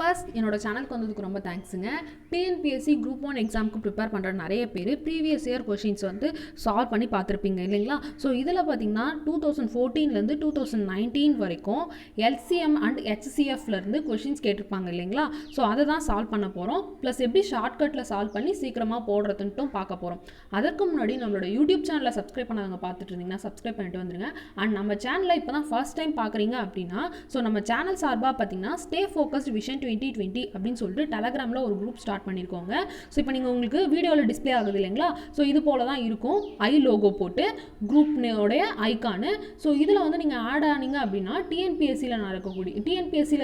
First என்னோட சேனலுக்கு வந்ததுக்கு ரொம்ப தேங்க்ஸுங்க. டிஎன்பிஎஸ்சி குரூப் 1 எக்ஸாமுக்கு ப்ரிப்பேர் பண்ணுற நிறைய பேர் ப்ரீவியஸ் இயர் கொஷின்ஸ் வந்து சால்வ் பண்ணி பார்த்துருப்பீங்க இல்லைங்களா? ஸோ இதில் பார்த்தீங்கன்னா 2014 2019 வரைக்கும் எல்சிஎம் அண்ட் ஹெச்சிஎஃப்லேருந்து கொஷின்ஸ் கேட்டிருப்பாங்க இல்லைங்களா? ஸோ அதை தான் சால்வ் பண்ண போகிறோம். ப்ளஸ் எப்படி ஷார்ட்கட்டில் சால்வ் பண்ணி சீக்கிரமாக போடுறதுன்ட்டும் பார்க்க போகிறோம். அதற்கு முன்னாடி நம்மளோட யூடியூப் சேனலை சப்ஸ்கிரைப் பண்ணாதவங்க பார்த்துட்டு இருந்தீங்கன்னா சப்ஸ்கிரைப் பண்ணிட்டு வந்துருங்க. அண்ட் நம்ம சேனலை இப்போ தான் ஃபர்ஸ்ட் டைம் பார்க்குறீங்க அப்படின்னா ஸோ நம்ம சேனல் சார்பாக பார்த்தீங்கன்னா ஸ்டே ஃபோக்கஸ்ட் விஷன் 2020 அப்படின்னு சொல்லிட்டு டெலகிராமில் ஒரு குரூப் ஸ்டார்ட் பண்ணியிருக்கோங்க. ஸோ இப்போ நீங்கள் உங்களுக்கு வீடியோவில் டிஸ்பிளே ஆகுது இல்லைங்களா? ஸோ இது போல தான் இருக்கும். ஐ லோகோ போட்டு குரூப்னோடைய ஐக்கானு. ஸோ இதில் வந்து நீங்கள் ஆட் ஆனீங்க அப்படின்னா டிஎன்பிஎஸ்சியில்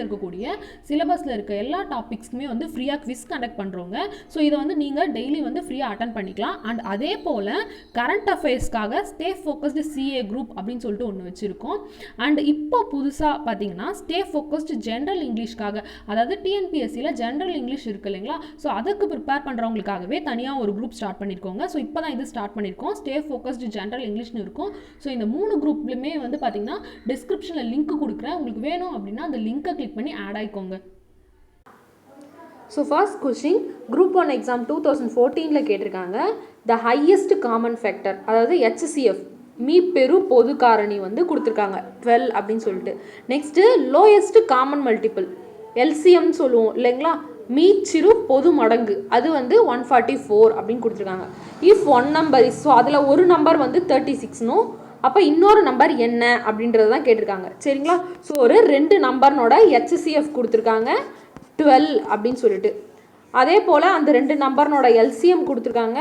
இருக்கக்கூடிய சிலபஸில் இருக்க எல்லா டாபிக்ஸ்க்குமே வந்து ஃப்ரீயாக குவிஸ் கண்டக்ட் பண்ணுறோங்க. ஸோ இதை வந்து நீங்கள் டெய்லி வந்து ஃப்ரீயாக அட்டன் பண்ணிக்கலாம். அண்ட் அதே போல் கரண்ட் அஃபேர்ஸ்க்காக ஸ்டே ஃபோக்கஸ்டு சிஏ குரூப் அப்படின்னு சொல்லிட்டு ஒன்று வச்சுருக்கோம். அண்ட் இப்போ புதுசாக பார்த்தீங்கன்னா ஸ்டே ஃபோக்கஸ்டு ஜென்ரல் இங்கிலீஷ்க்காக, அதாவது டிஎன்பிஎஸ்சியில் ஜென்ரல் இங்கிலீஷ் இருக்குது இல்லைங்களா? ஸோ அதுக்கு ப்ரிப்பேர் பண்ணுறவங்களுக்காகவே தனியாக ஒரு குரூப் ஸ்டார்ட் பண்ணியிருக்கோங்க. ஸோ இப்போ தான் இது ஸ்டார்ட் பண்ணியிருக்கோம். ஸ்டே ஃபோக்கஸ்டு ஜென்ரல் இங்கிலீஷ்னு இருக்கும். ஸோ இந்த 3 குரூப்லையுமே வந்து பார்த்தீங்கன்னா டிஸ்கிரிப்ஷனில் லிங்க் கொடுக்குறேன். உங்களுக்கு வேணும் அப்படின்னா அந்த லிங்கை கிளிக் பண்ணி ஆட் ஆகிக்கோங்க. So first question group 1 exam 2014 கேட்டிருக்காங்க. த ஹையஸ்ட் காமன் ஃபேக்டர், அதாவது HCF மீப்பெரு பொது காரணி வந்து கொடுத்துருக்காங்க 12 அப்படின்னு சொல்லிட்டு. Next lowest common multiple LCM சொல்லுவோம் இல்லைங்களா? மீச்சிறு பொது மடங்கு அது வந்து 144 அப்படின்னு கொடுத்துருக்காங்க. If one number is, so அதில் ஒரு நம்பர் வந்து 36னும் அப்போ இன்னொரு நம்பர் என்ன அப்படின்றது தான் கேட்டிருக்காங்க. சரிங்களா? ஸோ ஒரு 2 நம்பர்னோட HCF கொடுத்துருக்காங்க 12 அப்படின்னு சொல்லிட்டு. அதே போல் அந்த 2 நம்பர்னோட எல்சிஎம் கொடுத்துருக்காங்க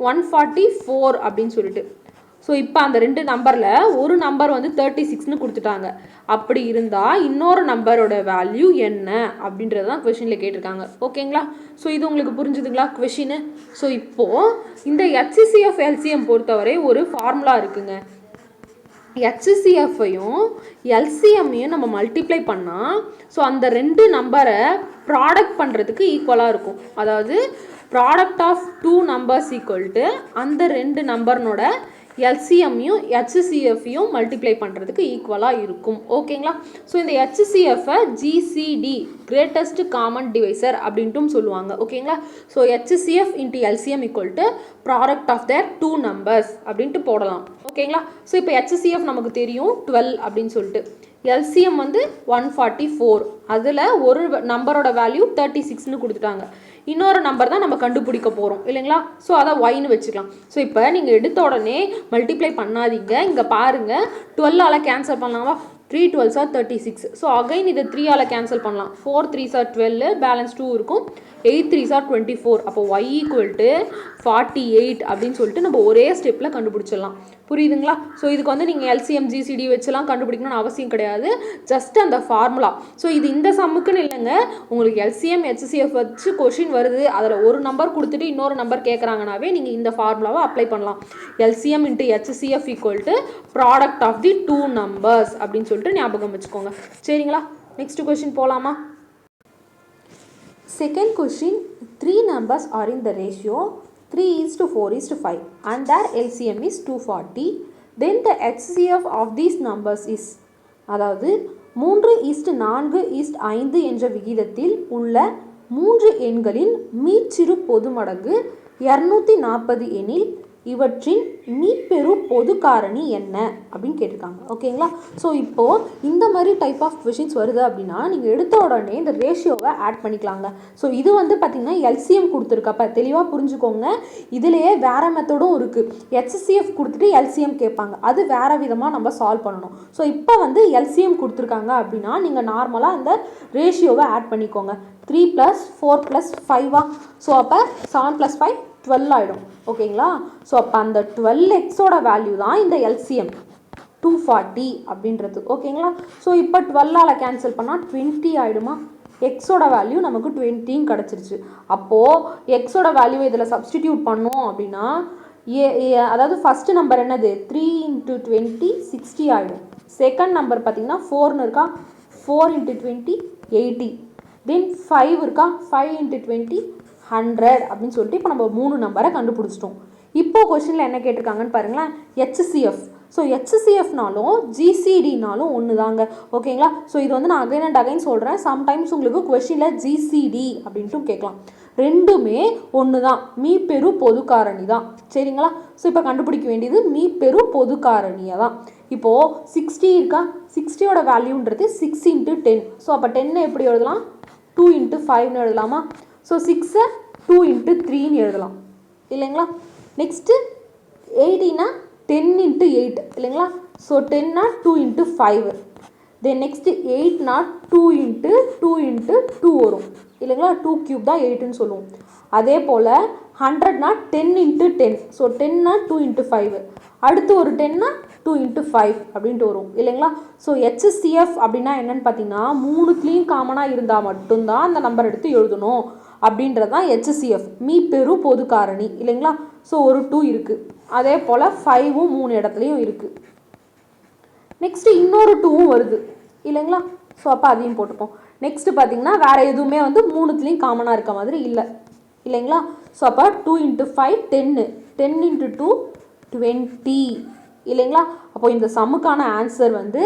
144 அப்படின்னு சொல்லிட்டு. ஸோ இப்போ அந்த 2 நம்பரில் ஒரு நம்பர் வந்து 36னு கொடுத்துட்டாங்க. அப்படி இருந்தால் இன்னொரு நம்பரோட வேல்யூ என்ன அப்படின்றது தான் கொஷினில் கேட்டிருக்காங்க. ஓகேங்களா? ஸோ இது உங்களுக்கு புரிஞ்சுதுங்களா கொஷினு? ஸோ இப்போது இந்த HCF LCM பொறுத்தவரை ஒரு ஃபார்முலா இருக்குங்க. HCFையும் LCMையும் நம்ம மல்டிப்ளை பண்ணால் ஸோ அந்த 2 நம்பரை ப்ராடக்ட் பண்ணுறதுக்கு ஈக்குவலாக இருக்கும். அதாவது product of 2 numbers equal to அந்த 2 நம்பர்னோட எல்சிஎம்மையும் HCFையும் மல்டிப்ளை பண்ணுறதுக்கு ஈக்குவலாக இருக்கும். ஓகேங்களா? ஸோ இந்த HCFை GCD கிரேட்டஸ்ட் காமன் டிவைசர் அப்படின்ட்டும் சொல்லுவாங்க. ஓகேங்களா? So HCF into LCM equal to product of their 2 numbers அப்படின்ட்டு போடலாம். ஓகேங்களா? ஸோ இப்போ HCF நமக்கு தெரியும் 12 அப்படின்னு சொல்லிட்டு. LCM வந்து 144, அதில் ஒரு நம்பரோட வேல்யூ 36னு கொடுத்துட்டாங்க. இன்னொரு நம்பர் தான் நம்ம கண்டுபிடிக்க போகிறோம் இல்லைங்களா? ஸோ அதை ஒய்னு வச்சுக்கலாம். ஸோ இப்போ நீங்கள் எடுத்த உடனே மல்டிப்ளை பண்ணாதீங்க. இங்கே பாருங்கள், 12ஆல் கேன்சல் பண்ணலாமா? 3 12s are 36. ஸோ அகைன் இதை 3ஆல் கேன்சல் பண்ணலாம். 4 3s are 12, பேலன்ஸ் 2 இருக்கும். 8 3s are 24. அப்போ y ஈக்குவல் டு 48 அப்படின்னு சொல்லிட்டு நம்ம ஒரே ஸ்டெப்பில் கண்டுபிடிச்சிடலாம். புரியுதுங்களா? ஸோ இதுக்கு வந்து நீங்கள் LCM GCD வச்சுலாம் கண்டுபிடிக்கணும்னு அவசியம் கிடையாது. ஜஸ்ட் அந்த ஃபார்முலா. ஸோ இது இந்த சம்முக்குன்னு இல்லைங்க, உங்களுக்கு LCM HCF வச்சு கொஷின் வருது, அதில் ஒரு நம்பர் கொடுத்துட்டு இன்னொரு நம்பர் கேட்குறாங்கனாவே நீங்கள் இந்த ஃபார்முலாவை அப்ளை பண்ணலாம். LCM into HCF equal to product of the 2 numbers அப்படின்னு சொல்லிட்டு ஞாபகம் வச்சுக்கோங்க. சரிங்களா? நெக்ஸ்ட் கொஸ்டின் போகலாமா? Second question, 3 numbers are in the ratio 3:4:5 and their LCM is 240. Then the HCF of these numbers is, அதாவது 3:4:5 என்ற விகிதத்தில் உள்ள 3 எண்களின் மீச்சிறு பொது மடங்கு 240 எனில் இவற்றின் மீப்பெரு பொது காரணி என்ன அப்படின்னு கேட்டிருக்காங்க. ஓகேங்களா? ஸோ இப்போது இந்த மாதிரி டைப் ஆஃப் கொஷின்ஸ் வருது அப்படின்னா நீங்கள் எடுத்த உடனே இந்த ரேஷியோவை ஆட் பண்ணிக்கலாங்க. ஸோ இது வந்து பார்த்திங்கன்னா LCM கொடுத்துருக்கப்ப தெளிவாக புரிஞ்சுக்கோங்க. இதுலேயே வேறு மெத்தடும் இருக்குது. HCF கொடுத்துட்டு LCM கேட்பாங்க, அது வேறு விதமாக நம்ம சால்வ் பண்ணணும். ஸோ இப்போ வந்து LCM கொடுத்துருக்காங்க அப்படின்னா நீங்கள் நார்மலாக இந்த ரேஷியோவை ஆட் பண்ணிக்கோங்க. 3 + 4 + 5. ஸோ அப்போ 7 + 5 12 ஆகிடும். ஓகேங்களா? ஸோ அப்போ அந்த 12xோட வேல்யூ தான் இந்த LCM 240 அப்படின்றது. ஓகேங்களா? ஸோ இப்போ 12ஆல் கேன்சல் பண்ணால் 20 ஆகிடுமா? எக்ஸோட வேல்யூ நமக்கு 20 கிடச்சிருச்சு. அப்போது எக்ஸோட வேல்யூ இதில் சப்ஸ்டிடியூட் பண்ணோம் அப்படின்னா அதாவது ஃபஸ்ட்டு நம்பர் என்னது 3 × 20 60 ஆகிடும். செகண்ட் நம்பர் பார்த்திங்கன்னா 4னு இருக்கா, 4 × 20 80. தென் 5 இருக்கா, 5 × 20 100 அப்படின்னு சொல்லிட்டு இப்போ நம்ம 3 நம்பரை கண்டுபிடிச்சிட்டோம். இப்போ கொஸ்டினில் என்ன கேட்டிருக்காங்கன்னு பாருங்களேன். HCF ஸோ HCFனாலும் GCDனாலும் ஒன்று தாங்க. ஓகேங்களா? ஸோ இது வந்து நான் அகைன் அண்ட் அகைன் சொல்கிறேன். சம்டைம்ஸ் உங்களுக்கு கொஷினில் GCD அப்படின்ட்டும் கேட்கலாம். ரெண்டுமே ஒன்று தான், மீப்பெரு பொது காரணி தான். சரிங்களா? ஸோ இப்போ கண்டுபிடிக்க வேண்டியது மீப்பெரு பொது காரணியை தான். இப்போது 60 இருக்கா, 60யோட வேல்யூன்றது 6 × 10. ஸோ அப்போ 10 எப்படி எழுதலாம், 2 × 5ன்னு எழுதலாமா? ஸோ 6 2 × 3ன்னு எழுதலாம் இல்லைங்களா? நெக்ஸ்ட்டு 80 10 × 8 இல்லைங்களா? ஸோ 10 2 × 5. தென் நெக்ஸ்ட்டு 8 2 × 2 × 2 வரும் இல்லைங்களா? 2 cube தான் 8ன்னு சொல்லுவோம். அதே போல் 100 10 × 10. ஸோ 10 2 × 5. அடுத்து ஒரு 10 2 × 5 அப்படின்ட்டு வரும் இல்லைங்களா? ஸோ HCF அப்படின்னா என்னென்னு பார்த்தீங்கன்னா 3த்துலேயும் காமனாக இருந்தால் மட்டும்தான் அந்த நம்பர் எடுத்து எழுதணும் அப்படின்றது தான் HCF, மீப்பெரு பொது காரணி இல்லைங்களா? ஸோ ஒரு 2 இருக்குது. அதே போல் 5ம் 3 இடத்துலையும் இருக்குது. நெக்ஸ்ட்டு இன்னொரு 2வும் வருது இல்லைங்களா? ஸோ அப்போ அதையும் போட்டுப்போம். நெக்ஸ்ட்டு பார்த்தீங்கன்னா வேறு எதுவுமே வந்து 3த்துலேயும் காமனாக இருக்க மாதிரி இல்லை இல்லைங்களா? ஸோ அப்போ 2 × 5 10, 10 × 2 20 இல்லைங்களா? அப்போ இந்த சம்முக்கான ஆன்சர் வந்து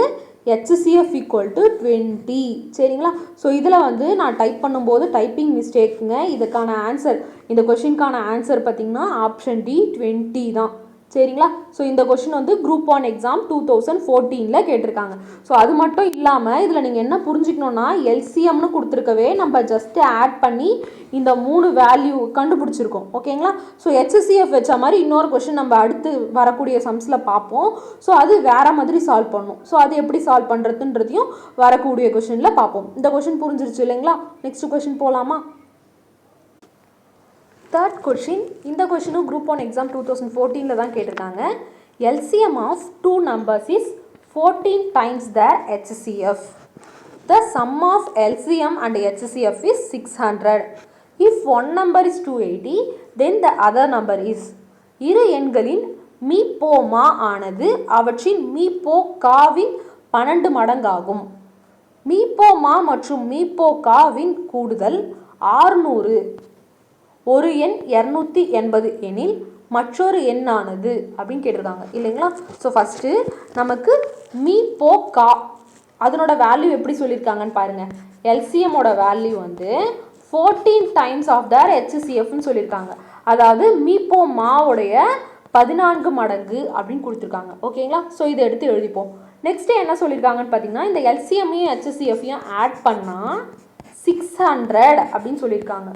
HCF = 20. சரிங்களா? ஸோ இதில் வந்து நான் டைப் பண்ணும்போது டைப்பிங் மிஸ்டேக்குங்க. இதுக்கான ஆன்சர், இந்த கொஷினுக்கான ஆன்சர் பார்த்திங்கன்னா ஆப்ஷன் டி 20 தான். சரிங்களா? ஸோ இந்த கொஷின் வந்து குரூப் 1 எக்ஸாம் 2014 கேட்டிருக்காங்க. ஸோ அது மட்டும் இல்லாமல் இதில் நீங்கள் என்ன புரிஞ்சுக்கணுன்னா எல்சிஎம்னு கொடுத்துருக்கவே நம்ம ஜஸ்ட்டு ஆட் பண்ணி இந்த 3 வேல்யூ கண்டுபிடிச்சிருக்கோம். ஓகேங்களா? ஸோ HCF வச்ச மாதிரி இன்னொரு கொஷின் நம்ம அடுத்து வரக்கூடிய சம்ஸில் பார்ப்போம். ஸோ அது வேறு மாதிரி சால்வ் பண்ணணும். ஸோ அது எப்படி சால்வ் பண்ணுறதுன்றதையும் வரக்கூடிய கொஷினில் பார்ப்போம். இந்த கொஷின் புரிஞ்சிருச்சு இல்லைங்களா? நெக்ஸ்ட் கொஷின் போகலாமா? Third question. இந்த கொஷினும் குரூப் 1 எக்ஸாம் 2014 தான் கேட்டிருக்காங்க. LCM of two numbers is 14 times their HCF. The sum of LCM and HCF is 600. If one number is 280, then the other number is. இரு எண்களின் மீப்போமா ஆனது அவற்றின் மீப்போகாவின் 12 மடங்காகும். மீப்போமா மற்றும் மீப்போகாவின் கூடுதல் 600. ஒரு எண் 280 எனில் மற்றொரு எண்ணானது அப்படின்னு கேட்டிருக்காங்க இல்லைங்களா? ஸோ ஃபஸ்ட்டு நமக்கு மீப்போகா அதனோட வேல்யூ எப்படி சொல்லியிருக்காங்கன்னு பாருங்கள். எல்சிஎம்மோட வேல்யூ வந்து 14 டைம்ஸ் ஆஃப் தேர் HCFன்னு சொல்லியிருக்காங்க. அதாவது மீப்போமாவுடைய 14 மடங்கு அப்படின்னு கொடுத்துருக்காங்க. ஓகேங்களா? ஸோ இதை எடுத்து எழுதிப்போம். நெக்ஸ்ட்டு என்ன சொல்லியிருக்காங்கன்னு பார்த்தீங்கன்னா இந்த எல்சிஎம்மையும் HCFையும் ஆட் பண்ணால் 600 அப்படின்னு சொல்லியிருக்காங்க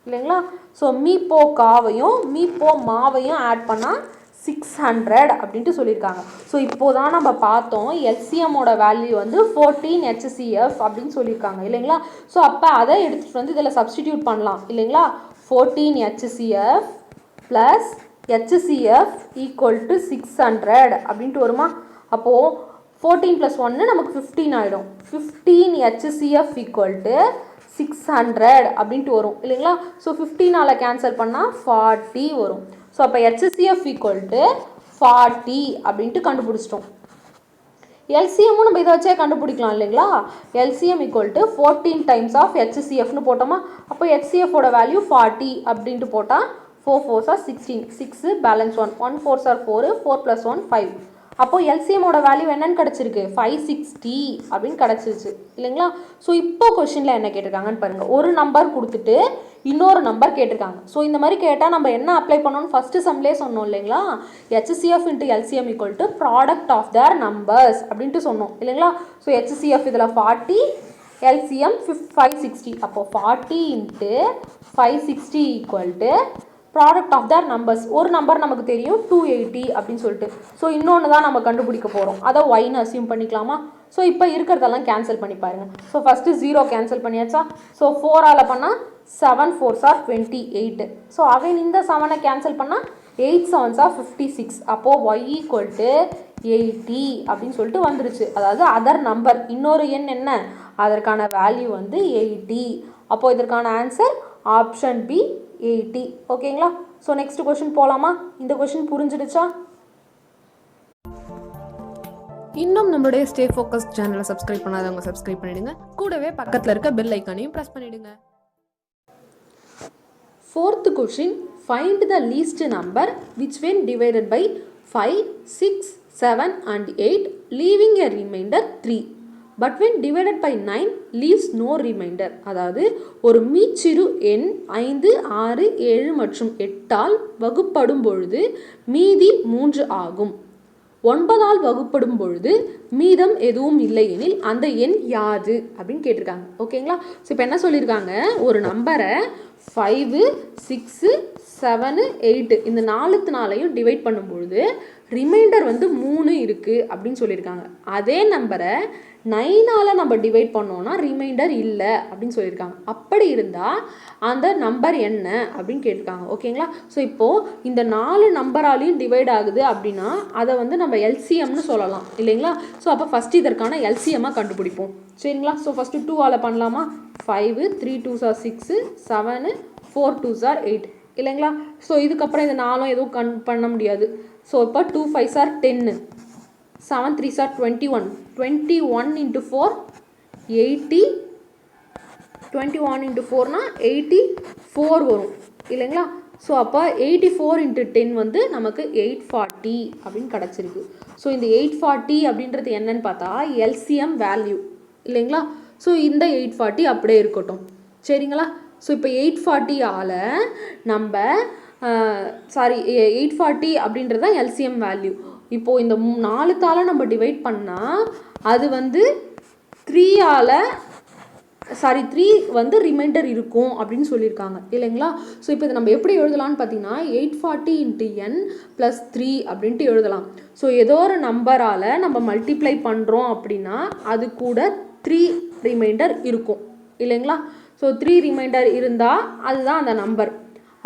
இல்லைங்களா? ஸோ மீப்போகாவையும் மீப்போமாவையும் ஆட் பண்ணால் 600 அப்படின்ட்டு சொல்லியிருக்காங்க. ஸோ இப்போது தான் நம்ம பார்த்தோம் எல்சிஎம்மோட வேல்யூ வந்து 14 HCF அப்படின்னு சொல்லியிருக்காங்க இல்லைங்களா? ஸோ அப்போ அதை எடுத்துகிட்டு வந்து இதில் சப்ஸ்டிடியூட் பண்ணலாம் இல்லைங்களா? 14 HCF ப்ளஸ் HCF = 600 அப்படின்ட்டு வருமா? அப்போது 14 + 1 நமக்கு 15 ஆகிடும். 15 HCF = 600 அப்படின்ட்டு வரும் இல்லைங்களா? ஸோ 15ஆல் கேன்சல் பண்ணால் 40 வரும். ஸோ அப்போ HCF = 40 அப்படின்ட்டு கண்டுபிடிச்சிட்டோம். எல்சிஎம்மும் நம்ம இதை வச்சே கண்டுபிடிக்கலாம் இல்லைங்களா? LCM = 14 டைம்ஸ் ஆஃப் HCFன்னு போட்டோமா? அப்போ HCFோட வேல்யூ 40 அப்படின்ட்டு போட்டால் 4 4s are 16, 6 balance 1, 1 4s are 4, 4 + 1 5. அப்போது எல்சிஎம்மோட வேல்யூ என்னன்னு கிடச்சிருக்கு? 560 அப்படின்னு கிடச்சிருச்சு இல்லைங்களா? ஸோ இப்போ கொஷினில் என்ன கேட்டிருக்காங்கன்னு பாருங்கள். ஒரு நம்பர் கொடுத்துட்டு இன்னொரு நம்பர் கேட்டிருக்காங்க. ஸோ இந்த மாதிரி கேட்டால் நம்ம என்ன அப்ளை பண்ணணும்னு ஃபஸ்ட்டு சம்லேயே சொன்னோம் இல்லைங்களா? HCF × LCM = product of their numbers அப்படின்ட்டு சொன்னோம் இல்லைங்களா? ஸோ HCF இதில் 40, LCM 560. அப்போது 40 × 560 = ப்ராடக்ட் ஆஃப் தேர் நம்பர்ஸ். ஒரு நம்பர் நமக்கு தெரியும் 280 அப்படின்னு சொல்லிட்டு. ஸோ இன்னொன்று தான் நம்ம கண்டுபிடிக்க போகிறோம். அதை ஒய்னு அசியூம் பண்ணிக்கலாமா? ஸோ இப்போ இருக்கிறதெல்லாம் கேன்சல் பண்ணி பாருங்கள். ஸோ ஃபஸ்ட்டு 0 கேன்சல் பண்ணியாச்சா? ஸோ 4ஆல் பண்ணால் 7 4s are 28. ஸோ அகைன் இந்த 7ஐ கேன்சல் பண்ணால் 8 7s are 56. அப்போது y = 80 அப்படின்னு சொல்லிட்டு வந்துருச்சு. அதாவது அதர் நம்பர் இன்னொரு எண் என்ன, அதற்கான வேல்யூ வந்து 80. அப்போது இதற்கான ஆன்சர் ஆப்ஷன் பி 80. ஓகேங்களா? ஸோ நெக்ஸ்ட் கொஷின் போகலாமா? இந்த கொஷின் புரிஞ்சிடுச்சா? இன்னும் நம்மளுடைய ஸ்டே ஃபோக்கஸ் சேனலை சப்ஸ்கிரைப் பண்ணாதவங்க சப்ஸ்கிரைப் பண்ணிடுங்க. கூடவே பக்கத்தில் இருக்க பெல் ஐக்கானையும் ப்ரெஸ் பண்ணிடுங்க. Fourth question, find the least number which when divided by 5, 6, 7 and 8 leaving a remainder 3. But when divided by 9 leaves no remainder. அதாவது ஒரு மீச்சிறு எண் 5, 6, 7 மற்றும் 8 ஆல் வகுப்படும் பொழுது மீதி 3 ஆகும். 9 ஆல் வகுப்படும் பொழுது மீதம் எதுவும் இல்லை எனில் அந்த எண் யாது அப்படின்னு கேட்டிருக்காங்க. ஓகேங்களா? ஸோ இப்போ என்ன சொல்லியிருக்காங்க, ஒரு நம்பரை 5, 6, 7, 8 இந்த 4 டிவைட் பண்ணும்பொழுது ரிமைண்டர் வந்து 3 இருக்குது அப்படின்னு சொல்லியிருக்காங்க. அதே நம்பரை 9ஆல் நம்ம டிவைட் பண்ணோன்னா ரிமைண்டர் இல்லை அப்படின்னு சொல்லியிருக்காங்க. அப்படி இருந்தால் அந்த நம்பர் என்ன அப்படின்னு கேட்டிருக்காங்க. ஓகேங்களா? ஸோ இப்போது இந்த 4 நம்பராலையும் டிவைட் ஆகுது அப்படின்னா அதை வந்து நம்ம எல்சிஎம்னு சொல்லலாம் இல்லைங்களா? ஸோ அப்போ ஃபஸ்ட்டு இதற்கான எல்சிஎம்மாக கண்டுபிடிப்போம். சரிங்களா? ஸோ ஃபஸ்ட்டு 2ஆல் பண்ணலாமா? 5, 3 2s are 6, 7, 4 2s are 8 இல்லைங்களா? ஸோ இதுக்கப்புறம் இந்த 4 எதுவும் பண்ண முடியாது. ஸோ இப்போ 2 5s are 10, 7 3s are 21, 21 into 4 80, 21 into 4 84 வரும் இல்லைங்களா? ஸோ அப்போ 84 into 10 வந்து நமக்கு 840 அப்படின்னு கிடச்சிருக்கு. ஸோ இந்த 840 அப்படின்றது என்னன்னு பார்த்தா எல்சிஎம் வேல்யூ இல்லைங்களா? ஸோ இந்த 840 அப்படியே இருக்கட்டும். சரிங்களா? ஸோ இப்போ 840ஆல் நம்ம 840 அப்படின்றது தான் எல்சிஎம் வேல்யூ. இப்போது இந்த 4ஆல் நம்ம டிவைட் பண்ணால் அது வந்து 3 வந்து ரிமைண்டர் இருக்கும் அப்படின்னு சொல்லியிருக்காங்க இல்லைங்களா? ஸோ இப்போ இதை நம்ம எப்படி எழுதலாம்னு பார்த்தீங்கன்னா 840 into n + 3 அப்படின்ட்டு எழுதலாம். ஸோ ஏதோ ஒரு நம்பரால் நம்ம மல்டிப்ளை பண்ணுறோம் அப்படின்னா அது கூட 3 ரிமைண்டர் இருக்கும் இல்லைங்களா? ஸோ 3 ரிமைண்டர் இருந்தால் அதுதான் அந்த நம்பர்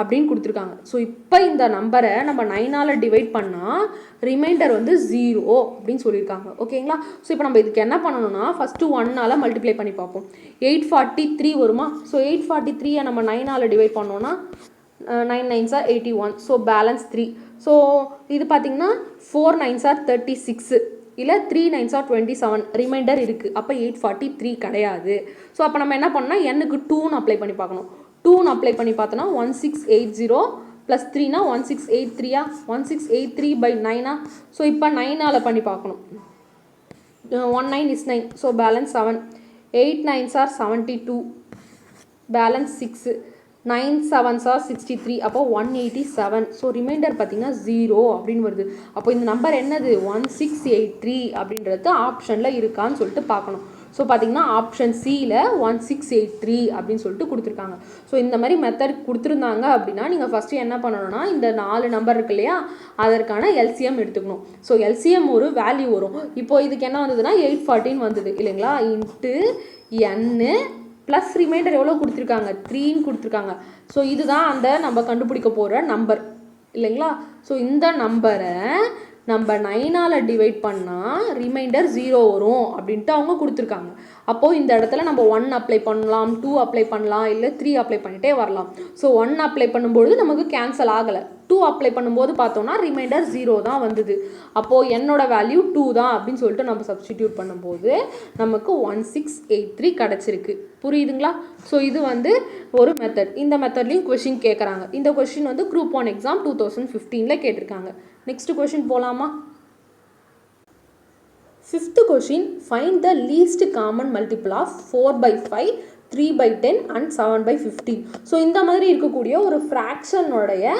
அப்படின்னு கொடுத்துருக்காங்க. ஸோ இப்போ இந்த நம்பரை நம்ம 9ஆல் டிவைட் பண்ணால் ரிமைண்டர் வந்து 0 அப்படின்னு சொல்லியிருக்காங்க. ஓகேங்களா? ஸோ இப்போ நம்ம இதுக்கு என்ன பண்ணணும்னா ஃபஸ்ட்டு 1ஆல் மல்டிப்ளை பண்ணி பார்ப்போம். 843 வருமா? ஸோ 843 நம்ம 9ஆல் டிவைட் பண்ணோன்னா 9 9s are 81. So balance 3. So இது பார்த்திங்கன்னா 4 9s are 36 இல்லை 3 9s are 27 ரிமைண்டர் இருக்குது. அப்போ 843 கிடையாது. ஸோ அப்போ நம்ம என்ன பண்ணால் எண்ணுக்கு 2ன்னு அப்ளை பண்ணி பார்க்கணும். 2ன்னு அப்ளை பண்ணி பார்த்தோன்னா 1680 + 3 1683 1683 by 9 ஸோ இப்போ 9ஆல் பண்ணி பார்க்கணும். 1 9 is 9. So balance 7. 8 9s are 72 balance 6. 9 7s are 63 அப்போ 187. ஸோ ரிமைண்டர் பார்த்திங்கன்னா 0 அப்படின்னு வருது. அப்போ இந்த நம்பர் என்னது 1683 அப்படின்றது ஆப்ஷனில் இருக்கான்னு சொல்லிட்டு பார்க்கணும். ஸோ பார்த்திங்கன்னா ஆப்ஷன் சியில் 1683 அப்படின்னு சொல்லிட்டு கொடுத்துருக்காங்க. ஸோ இந்த மாதிரி மெத்தட் கொடுத்துருந்தாங்க அப்படின்னா நீங்கள் ஃபஸ்ட்டு என்ன பண்ணணும்னா இந்த 4 நம்பர் இருக்கு இல்லையா அதற்கான எல்சிஎம் எடுத்துக்கணும். ஸோ எல்சிஎம் ஒரு வேல்யூ வரும். இப்போது இதுக்கு என்ன வந்ததுன்னா 814 வந்தது இல்லைங்களா? இன்ட்டு n ப்ளஸ் ரிமைண்டர் எவ்வளோ கொடுத்துருக்காங்க 3ன்னு கொடுத்துருக்காங்க. ஸோ இதுதான் அந்த நம்ம கண்டுபிடிக்க போகிற நம்பர் இல்லைங்களா? ஸோ இந்த நம்பரை நம்ம 9ஆல் டிவைட் பண்ணால் ரிமைண்டர் 0 வரும் அப்படின்ட்டு அவங்க கொடுத்துருக்காங்க. அப்போது இந்த இடத்துல நம்ம 1 அப்ளை பண்ணலாம், 2 அப்ளை பண்ணலாம், இல்லை 3 அப்ளை பண்ணிகிட்டே வரலாம். ஸோ 1 அப்ளை பண்ணும்போது நமக்கு கேன்சல் ஆகலை. 2 அப்ளை பண்ணும்போது பார்த்தோன்னா ரிமைண்டர் 0 தான் வந்தது. அப்போது என்னோட வேல்யூ 2 தான் அப்படின்னு சொல்லிட்டு நம்ம சப்ஸ்டிடியூட் பண்ணும்போது நமக்கு 1683 கிடச்சிருக்கு. புரியுதுங்களா? ஸோ இது வந்து ஒரு மெத்தட். இந்த மெத்தட்லேயும் கொஷின் கேட்குறாங்க. இந்த கொஷின் வந்து குரூப் 1 எக்ஸாம் 2015 கேட்டிருக்காங்க. நெக்ஸ்ட் கொஷின் போகலாமா? 5th question, find the least common multiple of 4/5 3/10 and 7/15. So இந்த மாதிரி இருக்கக்கூடிய ஒரு ஃப்ராக்ஷனுடைய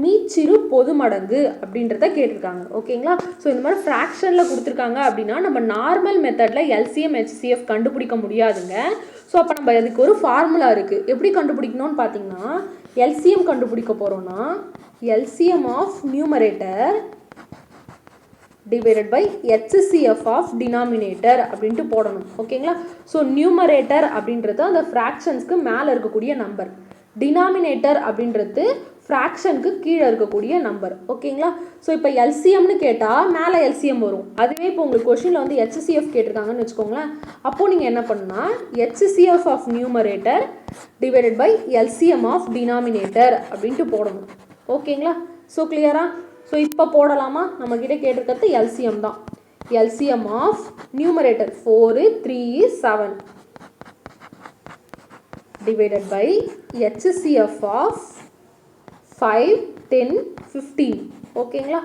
மீச்சிறு பொது மடங்கு அப்படின்றத கேட்டிருக்காங்க. ஓகேங்களா? ஸோ இந்த மாதிரி ஃப்ராக்ஷனில் கொடுத்துருக்காங்க அப்படின்னா நம்ம நார்மல் மெத்தடில் எல்சிஎம் HCF கண்டுபிடிக்க முடியாதுங்க. ஸோ அப்போ நம்ம அதுக்கு ஒரு ஃபார்முலா இருக்குது. எப்படி கண்டுபிடிக்கணும்னு பார்த்தீங்கன்னா எல்சிஎம் கண்டுபிடிக்க போகிறோன்னா LCM of numerator divided by HCF of denominator அப்படின்ட்டு போடணும். ஓகேங்களா? ஸோ நியூமரேட்டர் அப்படின்றது அந்த ஃப்ராக்ஷன்ஸ்க்கு மேலே இருக்கக்கூடிய நம்பர், டினாமினேட்டர் அப்படின்றது ஃப்ராக்ஷனுக்கு கீழே இருக்கக்கூடிய நம்பர். ஓகேங்களா? ஸோ இப்போ எல்சிஎம்னு கேட்டால் மேலே எல்சிஎம் வரும். அதுவே இப்போ உங்களுக்கு கொஷினில் வந்து HCF கேட்டிருக்காங்கன்னு வச்சுக்கோங்களேன். அப்போது நீங்கள் என்ன பண்ணால் HCF of numerator divided by LCM of denominator அப்படின்ட்டு போடணும். ஓகேங்களா? ஸோ கிளியரா? ஸோ இப்போ போடலாமா? நம்மக்கிட்ட கேட்டிருக்கிறது எல்சிஎம் தான். LCM of numerator 4 3 7 divided by HCF of 5 10 15. ஓகேங்களா?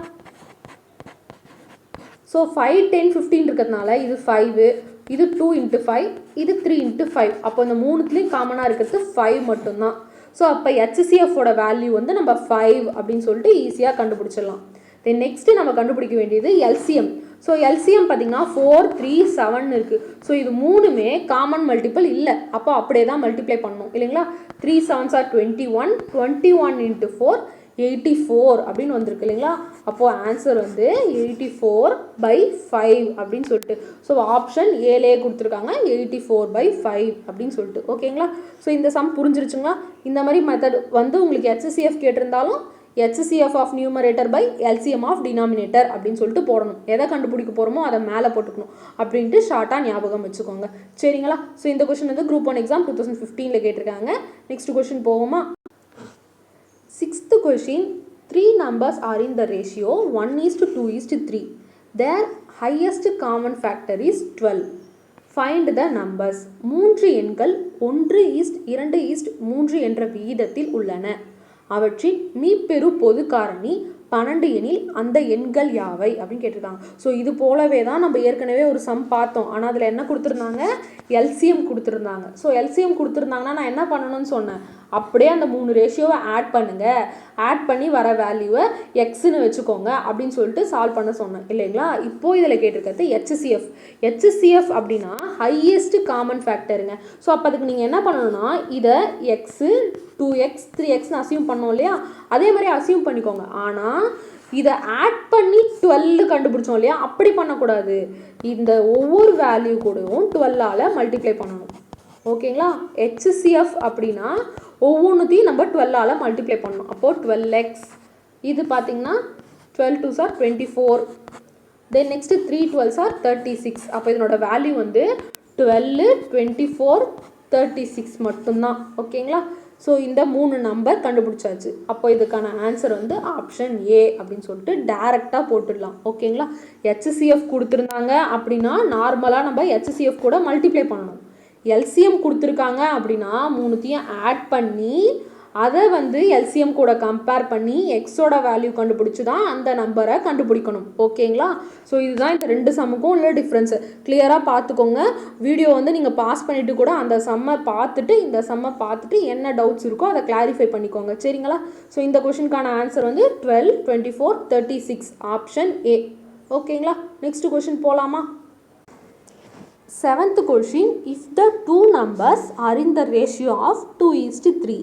ஸோ 5 10 15 இருக்கிறதுனால இது 5, இது 2 × 5, இது 3 × 5. அப்போ இந்த மூணுத்துலேயும் காமனாக இருக்கிறது 5 மட்டும்தான். ஸோ அப்போ HCFோட வேல்யூ வந்து நம்ம 5 அப்படின்னு சொல்லிட்டு ஈஸியாக கண்டுபிடிச்சிடலாம். தென் நெக்ஸ்ட்டு நம்ம கண்டுபிடிக்க வேண்டியது LCM. ஸோ LCM பார்த்திங்கன்னா 4 3 7 இருக்குது. ஸோ இது மூணுமே காமன் மல்டிபிள் இல்லை, அப்போ அப்படியே தான் மல்டிப்ளை பண்ணணும் இல்லைங்களா. 3 7s are 21, 21 × 4 84 அப்படின்னு வந்திருக்கு இல்லைங்களா. அப்போது ஆன்சர் வந்து 84/5 அப்படின்னு சொல்லிட்டு. ஸோ ஆப்ஷன் ஏலே கொடுத்துருக்காங்க 84/5 அப்படின்னு சொல்லிட்டு. ஓகேங்களா. ஸோ இந்த சம் புரிஞ்சிருச்சுங்களா. இந்த மாதிரி மெத்தட் வந்து உங்களுக்கு HCF கேட்டிருந்தாலும் HCF of numerator by LCM of denominator அப்படின்னு சொல்லிட்டு போடணும். எதை கண்டுபிடிக்க போகிறோமோ அதை மேலே போட்டுக்கணும் அப்படின்ட்டு ஷார்ட்டாக ஞாபகம் வச்சுக்கோங்க. சரிங்களா. ஸோ இந்த கொஷின் வந்து குரூப் 1 எக்ஸாம் 2015 கேட்டிருக்காங்க. நெக்ஸ்ட் கொஷின் போவோமா. 6th question, 3 numbers are in the ratio 1:2:3. Their highest common factor is 12. Find the numbers. 3 எண்கள் 1:2:3 என்ற விகிதத்தில் உள்ளன. அவற்றின் மீப்பெரு பொது காரணி 12 எனில் அந்த எண்கள் யாவை அப்படின்னு கேட்டிருக்காங்க. ஸோ இது போலவே தான் நம்ம ஏற்கனவே ஒரு சம் பார்த்தோம். ஆனால் அதில் என்ன கொடுத்துருந்தாங்க, LCM கொடுத்துருந்தாங்க. ஸோ LCM கொடுத்துருந்தாங்கன்னா நான் என்ன பண்ணணும்னு சொன்னேன், அப்படியே அந்த 3 ரேஷியோவை ஆட் பண்ணுங்கள், ஆட் பண்ணி வர வேல்யூவை எக்ஸ்ன்னு வச்சுக்கோங்க அப்படின்னு சொல்லிட்டு சால்வ் பண்ண சொன்னேன் இல்லைங்களா. இப்போது இதில் கேட்டிருக்கிறது HCF. HCF அப்படின்னா ஹையஸ்ட் காமன் ஃபேக்டருங்க. ஸோ அப்போ அதுக்கு நீங்கள் என்ன பண்ணணும்னா இதை எக்ஸு 2x 3xன்னு அசியூம் பண்ணோம் இல்லையா, அதே மாதிரி அசியூம் பண்ணிக்கோங்க. ஆனால் இதை ஆட் பண்ணி 12 கண்டுபிடிச்சோம் இல்லையா, அப்படி பண்ணக்கூடாது. இந்த ஒவ்வொரு வேல்யூ கூடவும் 12ஆல் மல்டிப்ளை பண்ணணும். ஓகேங்களா. HCF அப்படின்னா ஒவ்வொன்றுத்தையும் நம்ம 12ஆல் மல்டிப்ளை பண்ணணும். அப்போது 12x, இது பார்த்திங்கன்னா 12 2s are 24, then next 3 12s are 36. அப்போ இதனோட வேல்யூ வந்து 12 24 36 மட்டும்தான். ஓகேங்களா. ஸோ இந்த 3 நம்பர் கண்டுபிடிச்சாச்சு. அப்போ இதுக்கான ஆன்சர் வந்து ஆப்ஷன் ஏ அப்படின்னு சொல்லிட்டு டேரெக்டாக போட்டுடலாம். ஓகேங்களா. HCF கொடுத்துருந்தாங்க அப்படின்னா நார்மலாக நம்ம HCF கூட மல்டிப்ளை பண்ணணும். LCM கொடுத்துருக்காங்க அப்படின்னா மூணுத்தையும் ஆட் பண்ணி அதை வந்து LCM கூட கம்பேர் பண்ணி எக்ஸோட வேல்யூ கண்டுபிடிச்சி தான் அந்த நம்பரை கண்டுபிடிக்கணும். ஓகேங்களா. ஸோ இதுதான் இந்த 2 சம்முக்கும் உள்ள டிஃப்ரென்ஸு. கிளியராக பார்த்துக்கோங்க. வீடியோ வந்து நீங்கள் பாஸ் பண்ணிவிட்டு கூட அந்த சம்மை பார்த்துட்டு இந்த சம்மை பார்த்துட்டு என்ன டவுட்ஸ் இருக்கோ அதை கிளாரிஃபை பண்ணிக்கோங்க. சரிங்களா. ஸோ இந்த கொஷினுக்கான ஆன்சர் வந்து 12 24 36 ஆப்ஷன் ஏ. ஓகேங்களா. நெக்ஸ்ட் கொஷின் போகலாமா. 7th question, if the two numbers are in the ratio of 2:3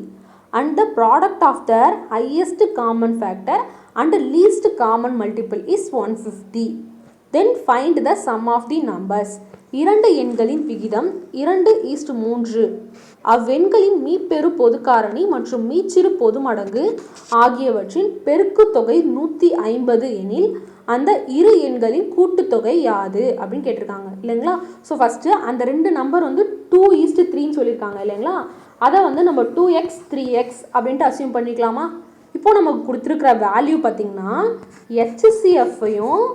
and the product of their highest common factor and least common multiple is 150, then find the sum of the numbers. 2 எண்களின் விகிதம் 2:3, அவ்வெண்களின் மீப்பெரு பொது காரணி மற்றும் மீச்சிறு பொது மடங்கு ஆகியவற்றின் பெருக்குத்தொகை 150 எனில் அந்த இரு எண்களின் கூட்டுத்தொகை யாது அப்படின்னு கேட்டிருக்காங்க இல்லைங்களா. ஸோ ஃபஸ்ட்டு அந்த 2 நம்பர் வந்து 2:3ன்னு சொல்லியிருக்காங்க இல்லைங்களா. அதை வந்து நம்ம 2x 3x அப்படின்ட்டு அசியூம் பண்ணிக்கலாமா. இப்போது நமக்கு கொடுத்துருக்குற வேல்யூ பார்த்திங்கன்னா HCFையும்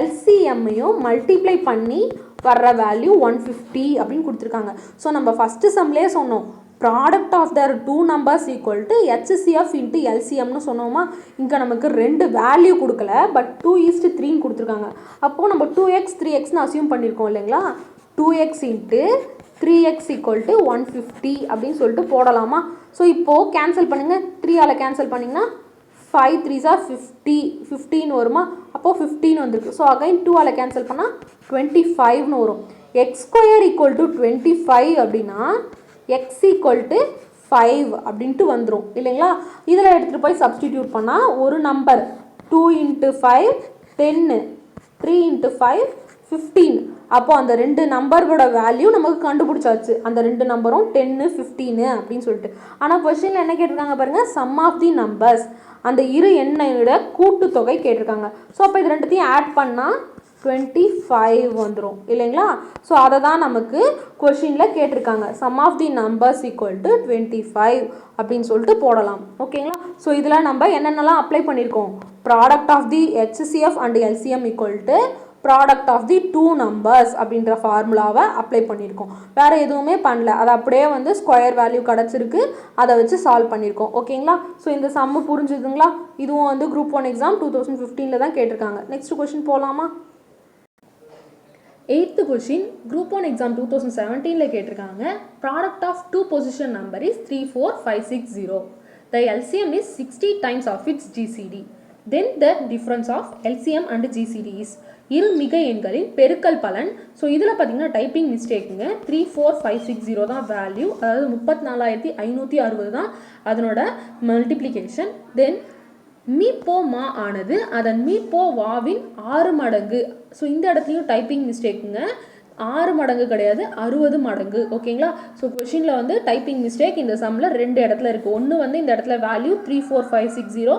LCMையும் மல்டிப்ளை பண்ணி வர்ற வேல்யூ 150 அப்படின்னு கொடுத்துருக்காங்க. ஸோ நம்ம ஃபஸ்ட்டு சம்லேயே சொன்னோம் product of the 2 numbers equal to HCF into LCMனு சொன்னோமா. இங்கே நமக்கு 2 வேல்யூ கொடுக்கல, பட் 2:3ன்னு கொடுத்துருக்காங்க. அப்போது நம்ம 2x 3xன்னு அசியூம் பண்ணியிருக்கோம் இல்லைங்களா. 2x into 3x equal to 150 அப்படின்னு சொல்லிட்டு போடலாமா. ஸோ இப்போது கேன்சல் பண்ணுங்கள். 3ஆல் கேன்சல் பண்ணிங்கன்னா 5 3s are 50 15 வருமா. அப்போது 15 வந்துருக்கு. ஸோ அகைன் 2ஆல் கேன்சல் பண்ணால் 25ன்னு வரும். x² ஈக்குவல் டு 25 அப்படின்னா x ஈக்குவல் டு 5 அப்படின்ட்டு வந்துடும் இல்லைங்களா. இதில் எடுத்துகிட்டு போய் சப்ஸ்டிடியூட் பண்ணால் ஒரு நம்பர் 2 × 5 10, 3 × 5 15. அப்போது அந்த 2 நம்பரோட வேல்யூ நமக்கு கண்டுபிடிச்சாச்சு. அந்த 2 நம்பரும் 10 15 அப்படின்னு சொல்லிட்டு. ஆனால் கொஸ்டினில் என்ன கேட்டிருக்காங்க பாருங்கள், சம் ஆஃப் தி நம்பர்ஸ், அந்த இரு எண்ணையோட கூட்டுத்தொகை கேட்டிருக்காங்க. ஸோ அப்போ இது ரெண்டுத்தையும் ஆட் பண்ணால் 25 வந்துடும் இல்லைங்களா. ஸோ அதை தான் நமக்கு கொஷினில் கேட்டிருக்காங்க. Sum of the numbers equal to 25 அப்படின்னு சொல்லிட்டு போடலாம். ஓகேங்களா. ஸோ இதில் நம்ம என்னென்னலாம் அப்ளை பண்ணியிருக்கோம், product of the HCF and LCM equal to product of the 2 numbers அப்படின்ற ஃபார்முலாவை அப்ளை பண்ணியிருக்கோம். வேறு எதுவுமே பண்ணல. அது அப்படியே வந்து ஸ்கொயர் வேல்யூ கிடச்சிருக்கு, அதை வச்சு சால்வ் பண்ணியிருக்கோம். ஓகேங்களா. ஸோ இந்த சம்மு புரிஞ்சுதுங்களா. இதுவும் வந்து குரூப் 1 எக்ஸாம் 2015 தான் கேட்டிருக்காங்க. நெக்ஸ்ட் கொஷின் போகலாமா. 8th question group one exam 2017 கேட்டிருக்காங்க. Product of two position number is 34560. The LCM is 60 times of its GCD. Then the difference of LCM and GCD is இரு மிகை எண்களின் பெருக்கல் பலன். ஸோ இதில் பார்த்தீங்கன்னா டைப்பிங் மிஸ்டேக்குங்க. 34560 தான் வேல்யூ, அதாவது 34,560 தான் அதனோட மல்டிப்ளிகேஷன். தென் மீ போ மா ஆனது அதன் மீ போ வாவின் 6 மடங்கு. ஸோ இந்த இடத்துலையும் டைப்பிங் மிஸ்டேக்குங்க. 6 மடங்கு கிடையாது, 60 மடங்கு. ஓகேங்களா? ஸோ கொஷினில் வந்து டைப்பிங் மிஸ்டேக் இந்த சம்மில் 2 இடத்துல இருக்குது. ஒன்று வந்து இந்த இடத்துல வேல்யூ 34560,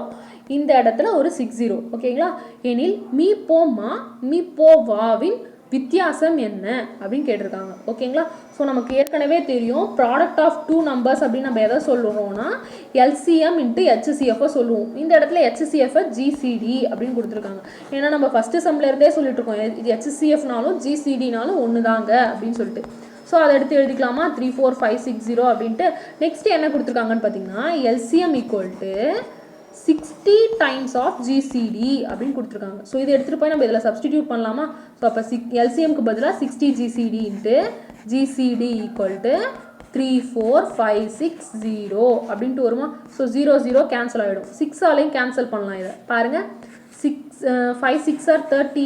இந்த இடத்துல ஒரு 60. ஓகேங்களா? எனில் மீ போ மா மீ போ வாவின் வித்தியாசம் என்ன அப்படின்னு கேட்டிருக்காங்க. ஓகேங்களா? ஸோ நமக்கு ஏற்கனவே தெரியும் ப்ராடக்ட் ஆஃப் டூ நம்பர்ஸ் அப்படின்னு நம்ம எதை சொல்லுறோம்னா எல்சிஎம் இன்ட்டு ஹெச்சிசிஎஃப்பை சொல்லுவோம். இந்த இடத்துல ஹெச்சிசிஎஃப்பை ஜிசிடி அப்படின்னு கொடுத்துருக்காங்க. ஏன்னா நம்ம ஃபஸ்ட்டு சம்மில் இருந்தே சொல்லிட்டு இருக்கோம் இது ஹெச்சிசிஎஃப்னாலும் ஜிசிடினாலும் ஒன்று தாங்க அப்படின்னு சொல்லிட்டு. ஸோ அதை எடுத்து எழுதிக்கலாமா 34560 அப்படின்ட்டு. நெக்ஸ்ட் என்ன கொடுத்துருக்காங்கன்னு பார்த்தீங்கன்னா LCM equal to 60 times of GCD அப்படின்னு கொடுத்துருக்காங்க. ஸோ இதை எடுத்துகிட்டு போய் நம்ம இதில் சப்ஸ்டிடியூட் பண்ணலாமா? ஸோ அப்போ எல்சிஎம்க்கு பதிலாக 60 GCD into GCD equal to 34560 அப்படின்ட்டு வருமா? ஸோ 0 கேன்சல் ஆகிடும். 6ஆலையும் கேன்சல் பண்ணலாம். இதை பாருங்கள், 5 6 ஆர் 30,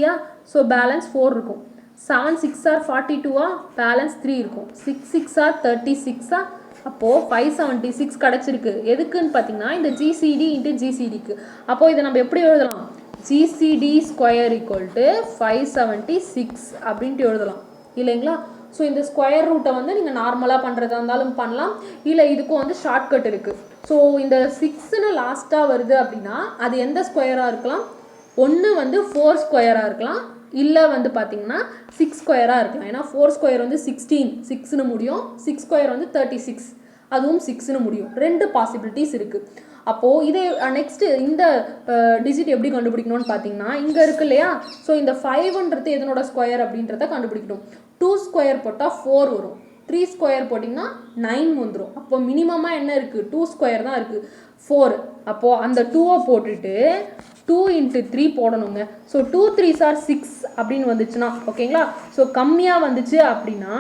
ஸோ பேலன்ஸ் 4 இருக்கும். 7 6 ஆர் 42, பேலன்ஸ் 3 இருக்கும். 6 6 ஆர் 36, அப்போது 576 கிடச்சிருக்கு. எதுக்குன்னு பார்த்தீங்கன்னா இந்த ஜிசிடி இன்ட்டு ஜிசிடிக்கு. அப்போது இதை நம்ம எப்படி எழுதலாம்? ஜிசிடி ஸ்கொயர் ஈக்குவல் டு 576 அப்படின்ட்டு எழுதலாம் இல்லைங்களா? ஸோ இந்த ஸ்கொயர் ரூட்டை வந்து நீங்கள் நார்மலாக பண்ணுறதா இருந்தாலும் பண்ணலாம், இல்லை இதுக்கும் வந்து ஷார்ட்கட் இருக்குது. ஸோ இந்த 6ன்னு லாஸ்ட்டாக வருது அப்படின்னா அது எந்த ஸ்கொயராக இருக்கலாம்? ஒன்று வந்து 4 ஸ்கொயராக இருக்கலாம், இல்லை வந்து பார்த்தீங்கன்னா 6 ஸ்கொயராக இருக்கலாம். ஏன்னா 4 ஸ்கொயர் வந்து 16 6ன்னு முடியும், 6 ஸ்கொயர் வந்து 36 அதுவும் 6ன்னு முடியும். 2 பாசிபிலிட்டிஸ் இருக்குது. அப்போது இதே நெக்ஸ்ட்டு இந்த டிஜிட் எப்படி கண்டுபிடிக்கணும்னு பார்த்தீங்கன்னா இங்கே இருக்கு இல்லையா? ஸோ இந்த 5ன்றது எதனோட ஸ்கொயர் அப்படின்றத கண்டுபிடிக்கணும். 2 ஸ்கொயர் போட்டால் 4 வரும், 3 ஸ்கொயர் போட்டிங்கன்னா 9 வந்துடும். அப்போ மினிமமாக என்ன இருக்குது? 2 ஸ்கொயர் தான் இருக்குது, 4. அப்போது அந்த 2வை போட்டுட்டு 2 × 3 போடணுங்க. ஸோ 2 3s are 6 அப்படின்னு வந்துச்சுன்னா ஓகேங்களா? ஸோ கம்மியாக வந்துச்சு அப்படின்னா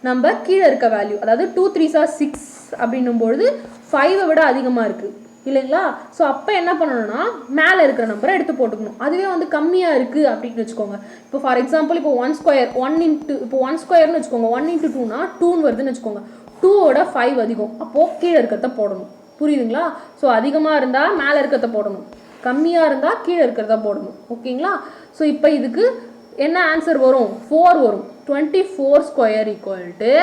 நம்ம கீழே இருக்க வேல்யூ, அதாவது 2 3s are 6 அப்படின்னும்பொழுது 5ஐ விட அதிகமாக இருக்குது இல்லைங்களா? ஸோ அப்போ என்ன பண்ணணும்னா மேலே இருக்கிற நம்பரை எடுத்து போட்டுக்கணும். அதுவே வந்து கம்மியாக இருக்குது அப்படின்னு வச்சுக்கோங்க. இப்போ ஃபார் எக்ஸாம்பிள் இப்போ 1 ஸ்கொயர் 1 ஸ்கொயர்னு வச்சுக்கோங்க. 1 × 2னா 2ன்னு வருதுன்னு வச்சுக்கோங்க. 2ஓட 5 அதிகம், அப்போது கீழே இருக்கிறத போடணும். புரியுதுங்களா? ஸோ அதிகமாக இருந்தால் மேலே இருக்கிறத போடணும், கம்மியாக இருந்தால் கீழே இருக்கிறத போடணும். ஓகேங்களா? ஸோ இப்போ இதுக்கு என்ன ஆன்சர் வரும்? 4 வரும். 24 ஸ்கொயர் ஈக்குவல் டு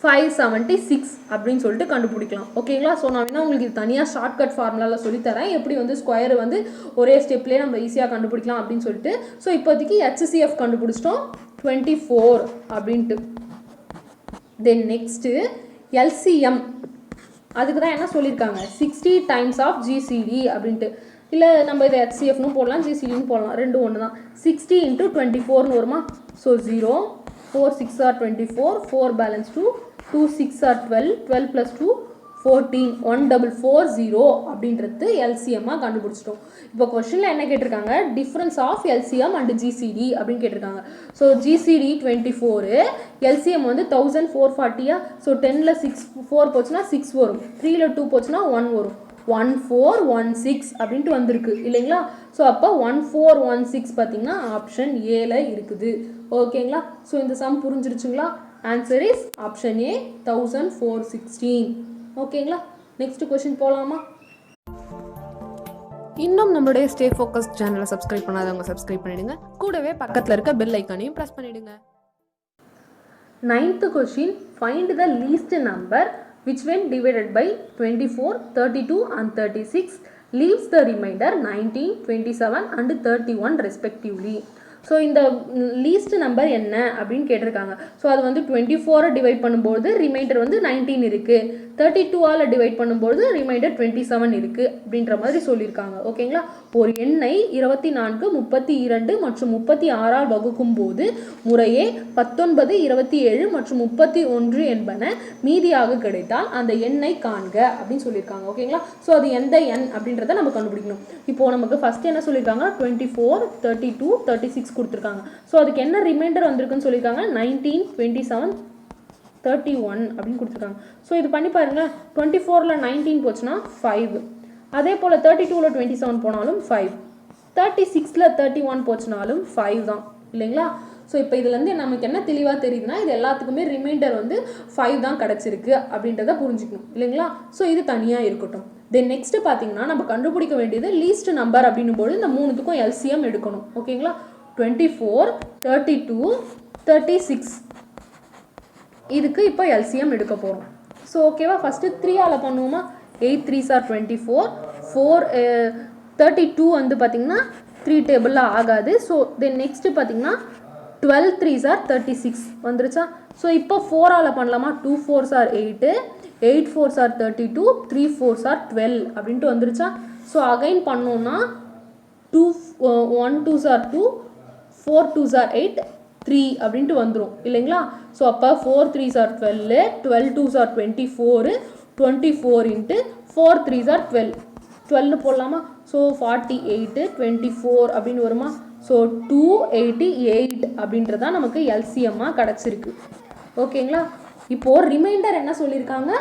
576 அப்படின்னு சொல்லிட்டு கண்டுபிடிக்கலாம். ஓகேங்களா? ஸோ நான் வேணா உங்களுக்கு இது தனியாக ஷார்ட்கட் ஃபார்முலாவில் சொல்லித்தரேன், எப்படி வந்து ஸ்கொயர் வந்து ஒரே ஸ்டெப்லேயே நம்ம ஈஸியாக கண்டுபிடிக்கலாம் அப்படின்னு சொல்லிட்டு. ஸோ இப்போதைக்கு ஹெச்சிசிஎஃப் கண்டுபிடிச்சிட்டோம் 24 அப்படின்ட்டு. தென் நெக்ஸ்ட்டு எல்சிஎம், அதுக்கு தான் என்ன சொல்லியிருக்காங்க 60 டைம்ஸ் ஆஃப் ஜிசிடி அப்படின்ட்டு. இல்லை நம்ம இதை ஹெச்சிஎஃப்னு போடலாம், ஜிசிடின்னு போடலாம், ரெண்டும் ஒன்று தான். 60 × 24ன்னு வருமா? So 0 4 6 are 24, 4 balance 2 2 6 are 12, 12 plus 2 14, 1440 அப்படின்றது எல்சிஎம்மாக கண்டுபிடிச்சிட்டோம். இப்போ கொஸ்டினில் என்ன கேட்டிருக்காங்க? Difference of LCM and GCD அப்படின்னு கேட்டிருக்காங்க. ஸோ ஜிசிடி 24, எல்சிஎம் வந்து 1440. ஸோ 10ல் 6 4 போச்சுன்னா 6 வரும், 3ல் 2 போச்சுன்னா 1 வரும். 1416 அப்படின்ட்டு வந்திருக்கு இல்லைங்களா? ஸோ அப்போ 1416 பார்த்தீங்கன்னா ஆப்ஷன் ஏல இருக்குது. ஓகேங்களா? ஸோ இந்த சம் புரிஞ்சிருச்சுங்களா? Answer is option A 1416. ஓகேங்களா? நெக்ஸ்ட் கொஸ்டின் போகலாமா? இன்னும் நம்மளுடைய ஸ்டே ஃபோக்கஸ் சேனலை சப்ஸ்கிரைப் பண்ணாதவங்க சப்ஸ்கிரைப் பண்ணிடுங்க, கூடவே பக்கத்தில் இருக்க பெல் ஐக்கானையும் ப்ரெஸ் பண்ணிடுங்க. 9th question, find the least number which when divided by 24, 32 and 36 leaves the remainder 19, 27 and 31 respectively. So இந்த லீஸ்ட் நம்பர் என்ன அப்படின்னு கேட்டிருக்காங்க. ஸோ அது வந்து 24 டிவைட் பண்ணும்போது ரிமைண்டர் வந்து 19 இருக்குது, 32ஆல் டிவைட் பண்ணும்போது ரிமைண்டர் 27 இருக்குது அப்படின்ற மாதிரி சொல்லியிருக்காங்க. ஓகேங்களா? ஒரு எண்ணை 24, 32 மற்றும் 36ஆல் வகுக்கும் போது முறையே 19, 27 மற்றும் 31 என்பன மீதியாக கிடைத்தால் அந்த எண்ணை காண்க அப்படின்னு சொல்லியிருக்காங்க. ஓகேங்களா? ஸோ அது எந்த எண் அப்படின்றத நம்ம கண்டுபிடிக்கணும். இப்போது நமக்கு ஃபஸ்ட்டு என்ன சொல்லியிருக்காங்க, 24, 32, 36 கொடுத்துருக்காங்க. ஸோ அதுக்கு என்ன ரிமைண்டர் வந்திருக்குன்னு சொல்லியிருக்காங்க, 19, 27, 31 அப்படின்னு கொடுத்துருக்காங்க. ஸோ இது பண்ணி பாருங்கள். 24ல் 19 போச்சுன்னா 5, அதே போல் 32ல் 27 போனாலும் 5, 36ல் 31 போச்சுனாலும் 5 தான் இல்லைங்களா? ஸோ இப்போ இதுலேருந்து நமக்கு என்ன தெளிவாக தெரியுதுன்னா, இது எல்லாத்துக்குமே ரிமைண்டர் வந்து 5 தான் கிடச்சிருக்கு அப்படின்றத புரிஞ்சுக்கணும் இல்லைங்களா? ஸோ இது தனியாக இருக்கட்டும். தென் நெக்ஸ்ட்டு பார்த்தீங்கன்னா நம்ம கண்டுபிடிக்க வேண்டியது லீஸ்ட் நம்பர் அப்படின்னும்போது இந்த மூணுத்துக்கும் எல்சிஎம் எடுக்கணும். ஓகேங்களா? 24, 32, 36 இதுக்கு இப்போ எல்சிஎம் எடுக்க போகிறோம். ஸோ ஓகேவா? ஃபஸ்ட்டு 3ஆல் பண்ணுவோமா? 8 3s are 24, 32 வந்து பார்த்திங்கன்னா 3 டேபிளில் ஆகாது. ஸோ தென் நெக்ஸ்ட்டு பார்த்திங்கன்னா 12 3s are 36 வந்துருச்சா? ஸோ இப்போ 4ஆல் பண்ணலாமா? 2 4s are 8, 8 4s are 32, 3 4s are 12 அப்படின்ட்டு வந்துருச்சா? ஸோ அகைன் பண்ணோன்னா 1 2s are 2, 4 2s are 8, 3 அப்படின்ட்டு வந்துடும் இல்லைங்களா? ஸோ அப்போ 4 3s are 12, 12 2s are 24, 24 into 4 3s are 12, 12 போடலாமா? ஸோ 48, 24 அப்படின்னு வருமா? ஸோ 288 அப்படின்றதான் நமக்கு எல்சிஎம்மாக கிடச்சிருக்கு. ஓகேங்களா? இப்போது ரிமைண்டர் என்ன சொல்லியிருக்காங்க,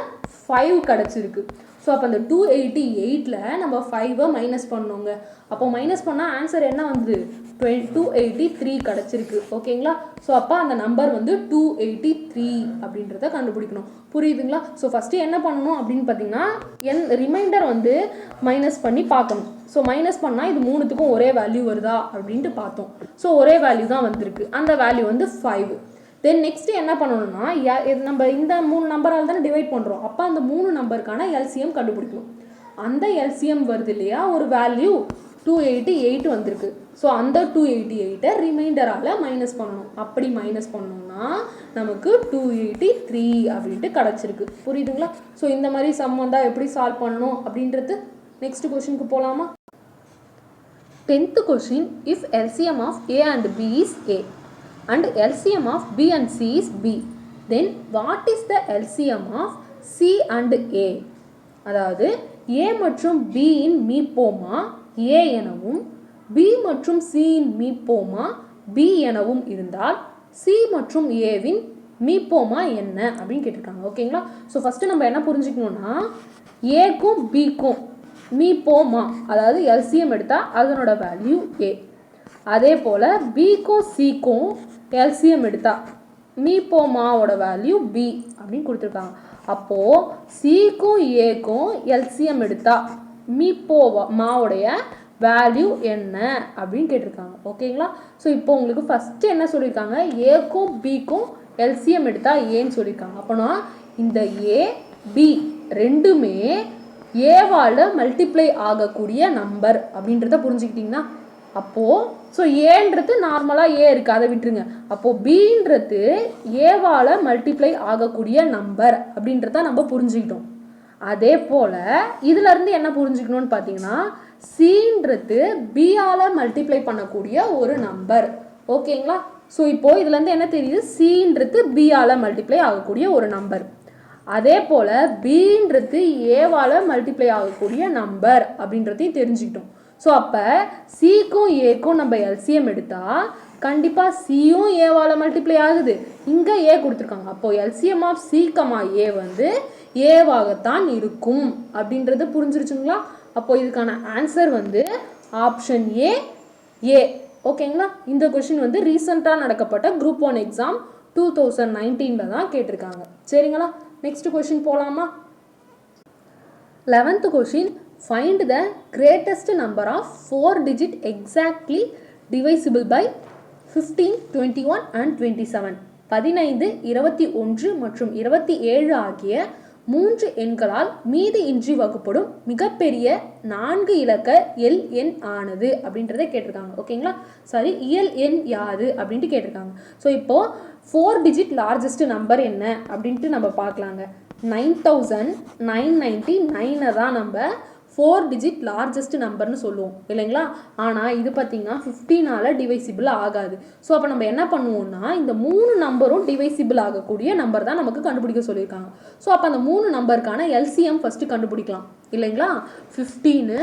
5 கிடச்சிருக்கு. ஸோ அப்போ அந்த 288ல் நம்ம 5 மைனஸ் பண்ணோங்க. அப்போ மைனஸ் பண்ணால் ஆன்சர் என்ன வந்து 283 கிடச்சிருக்கு. ஓகேங்களா? ஸோ அப்போ அந்த நம்பர் வந்து 283 அப்படின்றத கண்டுபிடிக்கணும். புரியுதுங்களா? ஸோ ஃபஸ்ட்டு என்ன பண்ணணும் அப்படின்னு பார்த்தீங்கன்னா, ரிமைண்டர் வந்து மைனஸ் பண்ணி பார்க்கணும். ஸோ மைனஸ் பண்ணால் இது மூணுத்துக்கும் ஒரே வேல்யூ வருதா அப்படின்ட்டு பார்த்தோம். ஸோ ஒரே வேல்யூ தான் வந்திருக்கு. அந்த வேல்யூ வந்து 5. தென் நெக்ஸ்ட்டு என்ன பண்ணணும்னா, நம்ம இந்த 3 நம்பரால் தானே டிவைட் பண்ணுறோம். அப்போ அந்த 3 நம்பருக்கான எல்சிஎம் கண்டுபிடிக்கணும். அந்த எல்சிஎம் வருது இல்லையா, ஒரு வேல்யூ 288 வந்திருக்கு. ஸோ அந்த 288 ரிமைண்டரால் மைனஸ் பண்ணணும். அப்படி மைனஸ் பண்ணோம்னா நமக்கு 283 அப்படின்ட்டு கிடச்சிருக்கு. புரியுதுங்களா? ஸோ இந்த மாதிரி சம் வந்தால் எப்படி சால்வ் பண்ணணும் அப்படின்றது நெக்ஸ்ட் கொஷினுக்கு போகலாமா? 10th question, if LCM of A and B is A and LCM of B and C is B, then what is the LCM of C and A? அதாவது A மற்றும் B in மீப்போமா A எனவும் B மற்றும் C இன் மீப்போமா B எனவும் இருந்தால் C மற்றும் A win மீப்போமா என்ன அப்படின்னு கேட்டிருக்காங்க. ஓகேங்களா? ஸோ ஃபஸ்ட்டு நம்ம என்ன புரிஞ்சுக்கணுன்னா, ஏக்கும் பிக்கும் மீப்போமா, அதாவது எல்சிஎம் எடுத்தால் அதனோட வேல்யூ A. அதே போல் பிக்கும் சிக்கும் எல்சிஎம் எடுத்தால் மீப்போமாவோட வேல்யூ B அப்படின்னு கொடுத்துருக்காங்க. அப்போது சிக்கும் ஏக்கும் எல்சிஎம் எடுத்தால் மீப்போமாவுடைய வேல்யூ என்ன அப்படின்னு கேட்டிருக்காங்க. ஓகேங்களா? ஸோ இப்போ உங்களுக்கு ஃபஸ்ட்டு என்ன சொல்லியிருக்காங்க, ஏக்கும் பிக்கும் எல்சிஎம் எடுத்தால் ஏன்னு சொல்லியிருக்காங்க. அப்போனா இந்த ஏ பி ரெண்டுமே ஏவால் மல்டிப்ளை ஆகக்கூடிய நம்பர் அப்படின்றத புரிஞ்சுக்கிட்டிங்கன்னா, அப்போது ஸோ ஏன்றது நார்மலாக ஏ இருக்குது, அதை விட்டுருங்க. அப்போது பின்றது ஏவால் மல்டிப்ளை ஆகக்கூடிய நம்பர் அப்படின்றத நம்ம புரிஞ்சுக்கிட்டோம். அதே போல் இதிலேருந்து என்ன புரிஞ்சுக்கணும்னு பார்த்தீங்கன்னா, சின்றது பியால் மல்டிப்ளை பண்ணக்கூடிய ஒரு நம்பர். ஓகேங்களா? ஸோ இப்போது இதுலேருந்து என்ன தெரியுது, சின்றது பியால் மல்டிப்ளை ஆகக்கூடிய ஒரு நம்பர். அதே போல் பின்றது ஏவால் மல்டிப்ளை ஆகக்கூடிய நம்பர் அப்படின்றதையும் தெரிஞ்சுக்கிட்டோம். ஸோ அப்போ சிக்கும் ஏக்கும் நம்ம எல்சிஎம் எடுத்தால் கண்டிப்பாக சியும் ஏவால் மல்டிப்ளை ஆகுது, இங்கே ஏ கொடுத்துருக்காங்க. அப்போது எல்சிஎம் ஆஃப் சி கமா ஏ வந்து ஏவாகத்தான் இருக்கும் அப்படின்றது புரிஞ்சிருச்சுங்களா? அப்போது இதுக்கான ஆன்சர் வந்து ஆப்ஷன் ஏ ஏ. ஓகேங்களா? இந்த கொஷின் வந்து ரீசெண்டாக நடக்கப்பட்ட குரூப் 1 எக்ஸாம் 2019 தான் கேட்டிருக்காங்க. சரிங்களா? நெக்ஸ்ட் கொஷின் போகலாமா? 11th question, find the greatest number of 4 digit exactly divisible by 15, 21 and 27. 15, 21 மற்றும் 27 ஆகிய 3 எண்களால் மீதி இன்றி வகுப்படும் மிகப்பெரிய 4 இலக்க எல் எண் ஆனது அப்படின்றத கேட்டிருக்காங்க. ஓகேங்களா? சாரி, இயல் எண் யாது அப்படின்ட்டு கேட்டிருக்காங்க. ஸோ இப்போது 4 டிஜிட் லார்ஜஸ்ட் நம்பர் என்ன அப்படின்ட்டு நம்ம பார்க்கலாங்க. 9999 தான் நம்ம 4 டிஜிட் லார்ஜஸ்ட் நம்பர்னு சொல்லுவோம் இல்லைங்களா. ஆனால் இது பார்த்திங்கன்னா 15ஆல் டிவைசிபிள் ஆகாது. ஸோ அப்போ நம்ம என்ன பண்ணுவோம்னா இந்த 3 நம்பரும் டிவைசிபிள் ஆகக்கூடிய நம்பர் தான் நமக்கு கண்டுபிடிக்க சொல்லியிருக்காங்க. ஸோ அப்போ அந்த 3 நம்பருக்கான எல்சிஎம் ஃபஸ்ட்டு கண்டுபிடிக்கலாம் இல்லைங்களா. 15,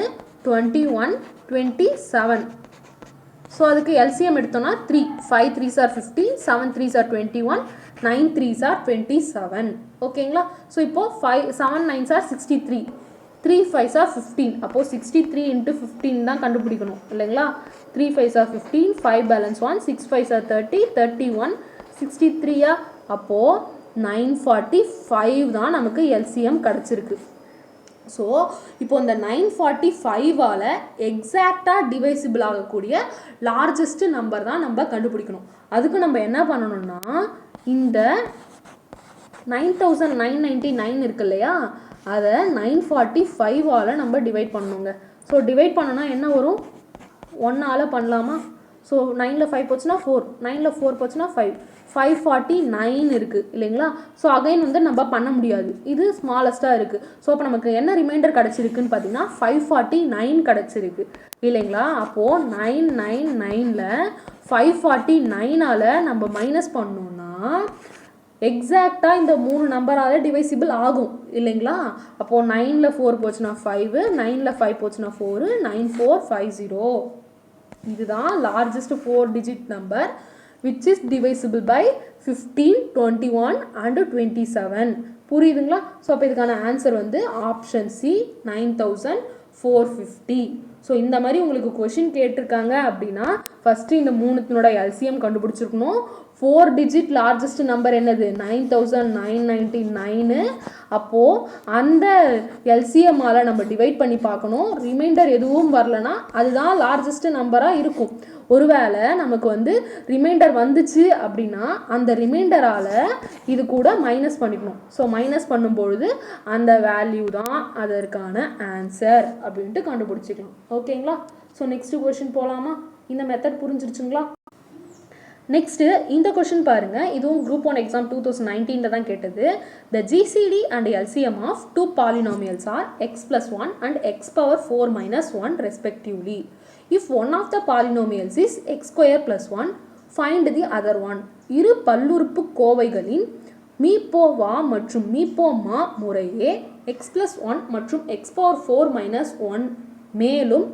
21, 27. ஸோ அதுக்கு எல்சிஎம் எடுத்தோம்னா 3. 5 3s are 15, 7 3s are 21, 9 3s are 27. ஓகேங்களா. ஸோ இப்போது 7 9s are 63, 3 5s are 15. அப்போது 63 into 15 தான் கண்டுபிடிக்கணும் இல்லைங்களா. 3 5s are 15, 5 balance 1, 6 5s are 30, 31, 63. அப்போது 945 தான் நமக்கு எல்சிஎம் கிடச்சிருக்கு. ஸோ இப்போ இந்த 945ஆல் எக்ஸாக்டாக டிவைசிபிள் ஆகக்கூடிய லார்ஜஸ்ட் நம்பர் தான் நம்ம கண்டுபிடிக்கணும். அதுக்கு நம்ம என்ன பண்ணணும்னா இந்த 9999 இருக்கு இல்லையா, அதை 945ஆல் நம்ம டிவைட் பண்ணணுங்க. ஸோ டிவைட் பண்ணோன்னா என்ன வரும், 1ஆல் பண்ணலாமா. ஸோ 9ல் 5 போச்சுன்னா 4, 9ல் 4 போச்சுன்னா 5, 549 இருக்குது இல்லைங்களா. ஸோ அகைன் வந்து நம்ம பண்ண முடியாது, இது ஸ்மாலஸ்ட்டாக இருக்குது. ஸோ அப்போ நமக்கு என்ன ரிமைண்டர் கிடச்சிருக்குன்னு பார்த்தீங்கன்னா 549 கிடச்சிருக்கு இல்லைங்களா. அப்போது 999ல் 549ஆல் நம்ம மைனஸ் பண்ணோன்னா எக்ஸாக்டாக இந்த 3 நம்பரால் டிவைசிபிள் ஆகும் இல்லைங்களா. அப்போது 9ல் 4 போச்சுன்னா 5, 9ல் 5 போச்சுன்னா 4, 9450. இதுதான் largest 4 digit number which is divisible by 15, 21 and 27. புரியுதுங்களா. ஸோ அப்போ இதுக்கான ஆன்சர் வந்து ஆப்ஷன் சி 9450. ஸோ இந்த மாதிரி உங்களுக்கு கொஷின் கேட்டிருக்காங்க அப்படின்னா ஃபஸ்ட்டு இந்த 3த்தினோட எல்சிஎம் கண்டுபிடிச்சிருக்கணும். 4 டிஜிட் லார்ஜஸ்ட் நம்பர் என்னது 9999. அப்போது அந்த எல்சிஎம்மால் நம்ம டிவைட் பண்ணி பார்க்கணும். ரிமைண்டர் எதுவும் வரலனா அதுதான் லார்ஜஸ்ட் நம்பராக இருக்கும். ஒருவேளை நமக்கு வந்து ரிமைண்டர் வந்துச்சு அப்படின்னா அந்த ரிமைண்டரால் இது கூட மைனஸ் பண்ணிக்கணும். ஸோ மைனஸ் பண்ணும்பொழுது அந்த வேல்யூ தான் அதற்கான ஆன்சர் அப்படின்ட்டு கண்டுபிடிச்சிக்கலாம். ஓகேங்களா. ஸோ நெக்ஸ்ட் கொஷின் போகலாமா. இந்த மெத்தட் புரிஞ்சிருச்சுங்களா. நெக்ஸ்ட்டு இந்த கொஷின் பாருங்கள், இதுவும் குரூப் 1 எக்ஸாம் 2019 தான் கேட்டது. The GCD and LCM of 2 polynomials are x + 1 and x power 4 - 1 respectively. If one of the polynomials is x² + 1, find the other one. இரு பல்லுறுப்பு கோவைகளின் மீப்போவா மற்றும் மீப்போமா முறையே x + 1 மற்றும் x power 4 - 1 மேலும்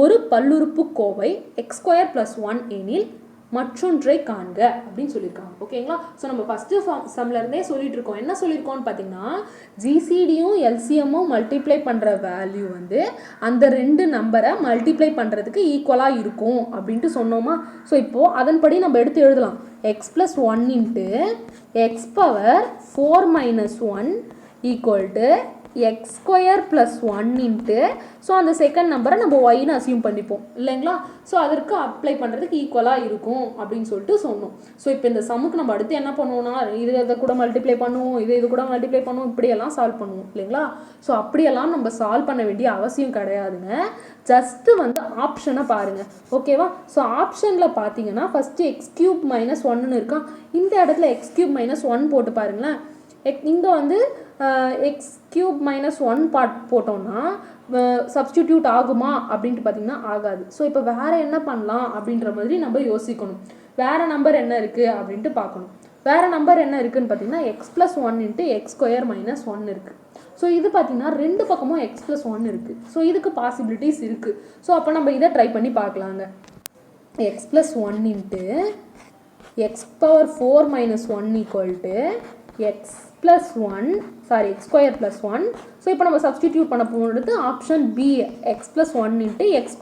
ஒரு பல்லுறுப்பு கோவை x² + 1 எனில் மற்றொன்றை காண்க அப்படின்னு சொல்லியிருக்காங்க. ஓகேங்களா. ஸோ நம்ம ஃபஸ்ட்டு சம்லேருந்தே சொல்லிட்டு இருக்கோம். என்ன சொல்லியிருக்கோம்னு பார்த்தீங்கன்னா ஜிசிடியும் எல்சிஎம்மும் மல்டிப்ளை பண்ணுற வேல்யூ வந்து அந்த 2 நம்பரை மல்டிப்ளை பண்ணுறதுக்கு ஈக்குவலாக இருக்கும் அப்படின்ட்டு சொன்னோமா. ஸோ இப்போது அதன்படி நம்ம எடுத்து எழுதலாம். x + 1 × x power 4 - 1 = x² + 1 so அந்த செகண்ட் நம்பரை நம்ம ஒய்னு அசியூம் பண்ணிப்போம் இல்லைங்களா. ஸோ அதற்கு அப்ளை பண்ணுறதுக்கு ஈக்குவலாக இருக்கும் அப்படின்னு சொல்லிட்டு சொன்னோம். ஸோ இப்போ இந்த சம்முக்கு நம்ம அடுத்து என்ன பண்ணுவோம்னா இதை கூட மல்டிப்ளை பண்ணுவோம், இது கூட மல்டிப்ளை பண்ணுவோம், இப்படியெல்லாம் சால்வ் பண்ணுவோம் இல்லைங்களா. ஸோ அப்படியெல்லாம் நம்ம சால்வ் பண்ண வேண்டிய அவசியம் கிடையாதுங்க. ஜஸ்ட்டு வந்து ஆப்ஷனை பாருங்கள். ஓகேவா. ஸோ ஆப்ஷனில் பார்த்தீங்கன்னா ஃபஸ்ட்டு x³ - 1 இருக்கா. இந்த இடத்துல x³ - 1 போட்டு பாருங்களேன். இங்கே வந்து x³ - 1 போட்டோம்னா சப்ஸ்டிடியூட் ஆகுமா அப்படின்ட்டு பார்த்தீங்கன்னா ஆகாது. ஸோ இப்போ வேறு என்ன பண்ணலாம் அப்படின்ற மாதிரி நம்ம யோசிக்கணும். வேறு நம்பர் என்ன இருக்குது அப்படின்ட்டு பார்க்கணும். வேறு நம்பர் என்ன இருக்குதுன்னு பார்த்தீங்கன்னா x + 1 × x² - 1 இருக்குது. ஸோ இது பார்த்திங்கன்னா 2 பக்கமும் x + 1 இருக்குது. ஸோ இதுக்கு பாசிபிலிட்டிஸ் இருக்குது. ஸோ அப்போ நம்ம இதை ட்ரை பண்ணி பார்க்கலாங்க. x + 1 × x power 4 - 1 = x + 1 x² + 1. So இப்போ நம்ம சப்ஸ்டிடியூட் பண்ண போகிறது ஆப்ஷன் பி x + 1 × x² -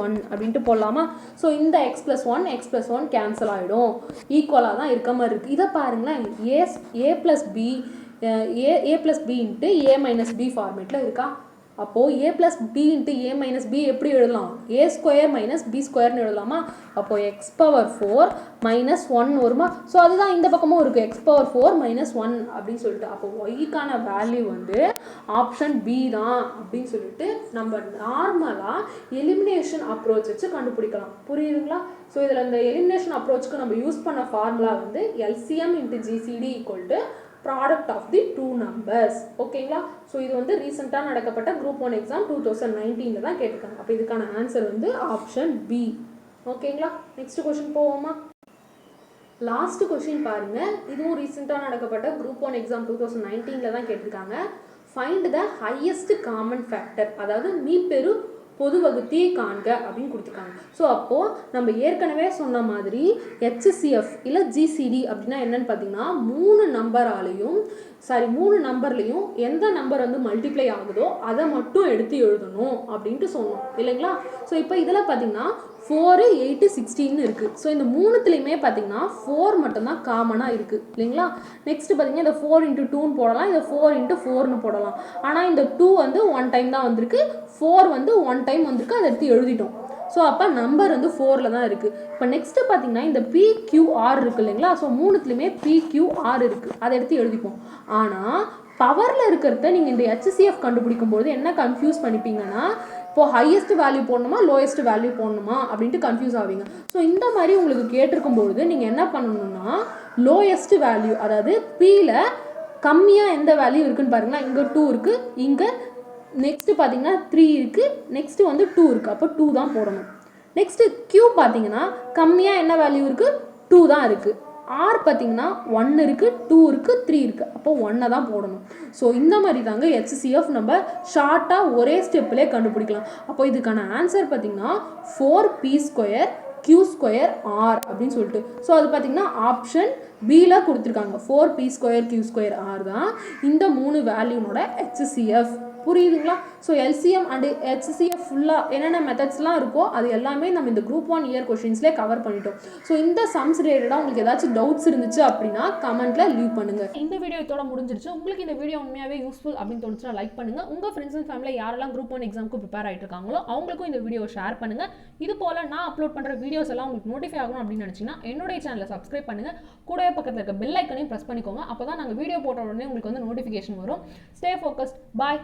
1 அப்படின்ட்டு போடலாமா. ஸோ இந்த x + 1 x + 1 கேன்சல் ஆகிடும், ஈக்குவலாக தான் இருக்க மாதிரி இருக்குது. இதை பாருங்களேன், a + b × a - b ஃபார்மேட்டில் இருக்கா. அப்போது a + b × a - b எப்படி எழுதலாம், a² - b²ன்னு எழுதலாமா. அப்போது x power 4 - 1 வருமா. ஸோ அதுதான் இந்த பக்கமும் இருக்குது, x power 4 - 1 அப்படின்னு சொல்லிட்டு. அப்போ ஒய்க்கான வேல்யூ வந்து ஆப்ஷன் பி தான் அப்படின்னு சொல்லிட்டு நம்ம நார்மலாக எலிமினேஷன் அப்ரோச் வச்சு கண்டுபிடிக்கலாம். புரியுதுங்களா. ஸோ இதில் இந்த எலிமினேஷன் அப்ரோச்சுக்கு நம்ம யூஸ் பண்ண ஃபார்முலா வந்து LCM × GCD = product of the two numbers. ஓகேங்களா? ஸோ இது வந்து ரீசெண்டாக நடக்கப்பட்ட குரூப் 1 எக்ஸாம் 2019 தான் கேட்டிருக்காங்க. அப்போ இதுக்கான ஆன்சர் வந்து ஆப்ஷன் பி. ஓகேங்களா? நெக்ஸ்ட் கொஸ்டின் போவோமா? லாஸ்ட் கொஸ்டின் பாருங்க. இதுவும் ரீசெண்டாக நடக்கப்பட்ட குரூப் 1 எக்ஸாம் 2019 தான் கேட்டிருக்காங்க. Find the highest common factor, அதாவது மீப்பெரு பொது வகுத்தியை காண்க அப்படின்னு கொடுத்துருக்காங்க. ஸோ அப்போது நம்ம ஏற்கனவே சொன்ன மாதிரி ஹெச்சிஎஃப் இல்லை ஜிசிடி அப்படின்னா என்னன்னு பார்த்தீங்கன்னா 3 நம்பர்லையும் எந்த நம்பர் வந்து மல்டிப்ளை ஆகுதோ அதை மட்டும் எடுத்து எழுதணும் அப்படின்ட்டு சொன்னோம் இல்லைங்களா? ஸோ இப்போ இதில் பார்த்தீங்கன்னா 4, 8, 16 இருக்குது. ஸோ இந்த மூணுத்துலேயுமே பார்த்தீங்கன்னா 4 மட்டும்தான் காமனாக இருக்குது இல்லைங்களா? நெக்ஸ்ட் பார்த்தீங்கன்னா இந்த 4 × 2ன்னு போடலாம், இதை 4 × 4ன்னு போடலாம். ஆனால் இந்த 2 வந்து 1 டைம் தான் வந்திருக்கு, 4 வந்து 1 டைம் வந்திருக்கு, அதை எடுத்து எழுதிட்டோம். ஸோ அப்போ நம்பர் வந்து 4ல் தான் இருக்குது. இப்போ நெக்ஸ்ட்டு பார்த்தீங்கன்னா இந்த PQR இருக்குது இல்லைங்களா? ஸோ மூணுத்துலேயுமே PQR இருக்குது, அதை எடுத்து எழுதிப்போம். ஆனால் பவரில் இருக்கிறத நீங்கள் இந்த ஹெச்சிஎஃப் கண்டுபிடிக்கும்போது என்ன கன்ஃபியூஸ் பண்ணிப்பீங்கன்னா, இப்போது ஹையஸ்ட் வேல்யூ போடணுமா லோயஸ்ட் வேல்யூ போடணுமா அப்படின்ட்டு கன்ஃபியூஸ் ஆவீங்க. ஸோ இந்த மாதிரி உங்களுக்கு கேட்டிருக்கும்போது நீங்கள் என்ன பண்ணணும்னா லோயஸ்ட் வேல்யூ, அதாவது Pயில் கம்மியாக எந்த வேல்யூ இருக்குன்னு பாருங்களா. இங்கே 2 இருக்குது, இங்கே நெக்ஸ்ட்டு பார்த்தீங்கன்னா 3 இருக்குது, நெக்ஸ்ட்டு வந்து 2 இருக்குது, அப்போ 2 தான் போடணும். நெக்ஸ்ட்டு Q பார்த்தீங்கன்னா கம்மியாக என்ன வேல்யூ இருக்குது, 2 தான் இருக்குது. R பார்த்தீங்கன்னா 1 இருக்குது, 2 இருக்குது, 3 இருக்குது, அப்போ 1 தான் போடணும். ஸோ இந்த மாதிரி தாங்க ஹெச்சிஎஃப் நம்ம ஷார்ட்டாக ஒரே ஸ்டெப்லேயே கண்டுபிடிக்கலாம். அப்போ இதுக்கான ஆன்சர் பார்த்தீங்கன்னா 4p² Q² R அப்படின்னு சொல்லிட்டு. ஸோ அது பார்த்தீங்கன்னா ஆப்ஷன் பியில் கொடுத்துருக்காங்க. 4p² Q² R தான் இந்த 3 வேல்யூனோட ஹெச்சிஎஃப். புரியுதுங்களா? ஸோ எல்சிஎம் அண்ட் ஹெச்சிஎஃப் ஃபுல்லாக என்னென்ன மெத்தட்ஸ்லாம் இருக்கோ அது எல்லாமே நம்ம இந்த குரூப் 1 இயர் கொஷின்ஸ்லேயே கவர் பண்ணிட்டோம். ஸோ இந்த சம்ஸ் ரிலேட்டடாக உங்களுக்கு ஏதாச்சும் டவுட்ஸ் இருந்துச்சு அப்படின்னா கமெண்ட்டில் லீவ் பண்ணுங்கள். இந்த வீடியோ இதோட முடிஞ்சிருச்சு. உங்களுக்கு இந்த வீடியோ உண்மையாகவே யூஸ்ஃபுல் அப்படின்னு தோணுச்சுன்னா லைக் பண்ணுங்கள். உங்கள் ஃப்ரெண்ட்ஸ் அண்ட் ஃபேமிலி யாரெல்லாம் குரூப் 1 எக்ஸாமுக்கு ப்ரிப்பேர் ஆகிட்டு இருக்காங்களோ அவங்களுக்கும் இந்த வீடியோ ஷேர் பண்ணுங்கள். இது போல் நான் அப்லோட் பண்ணுற வீடியோஸ் எல்லாம் உங்களுக்கு நோட்டிஃபை ஆகணும் அப்படின்னு நினச்சிங்கன்னா என்னுடைய சேனலை சப்ஸ்கிரைப் பண்ணுங்கள். கூடவே பக்கத்தில் இருக்க பெல் ஐக்கனையும் ப்ரெஸ் பண்ணிக்கோங்க. அப்போ தான் நாங்கள் வீடியோ போட்ட உடனே உங்களுக்கு வந்து நோட்டிஃபிகேஷன் வரும். Stay focused. பாய்.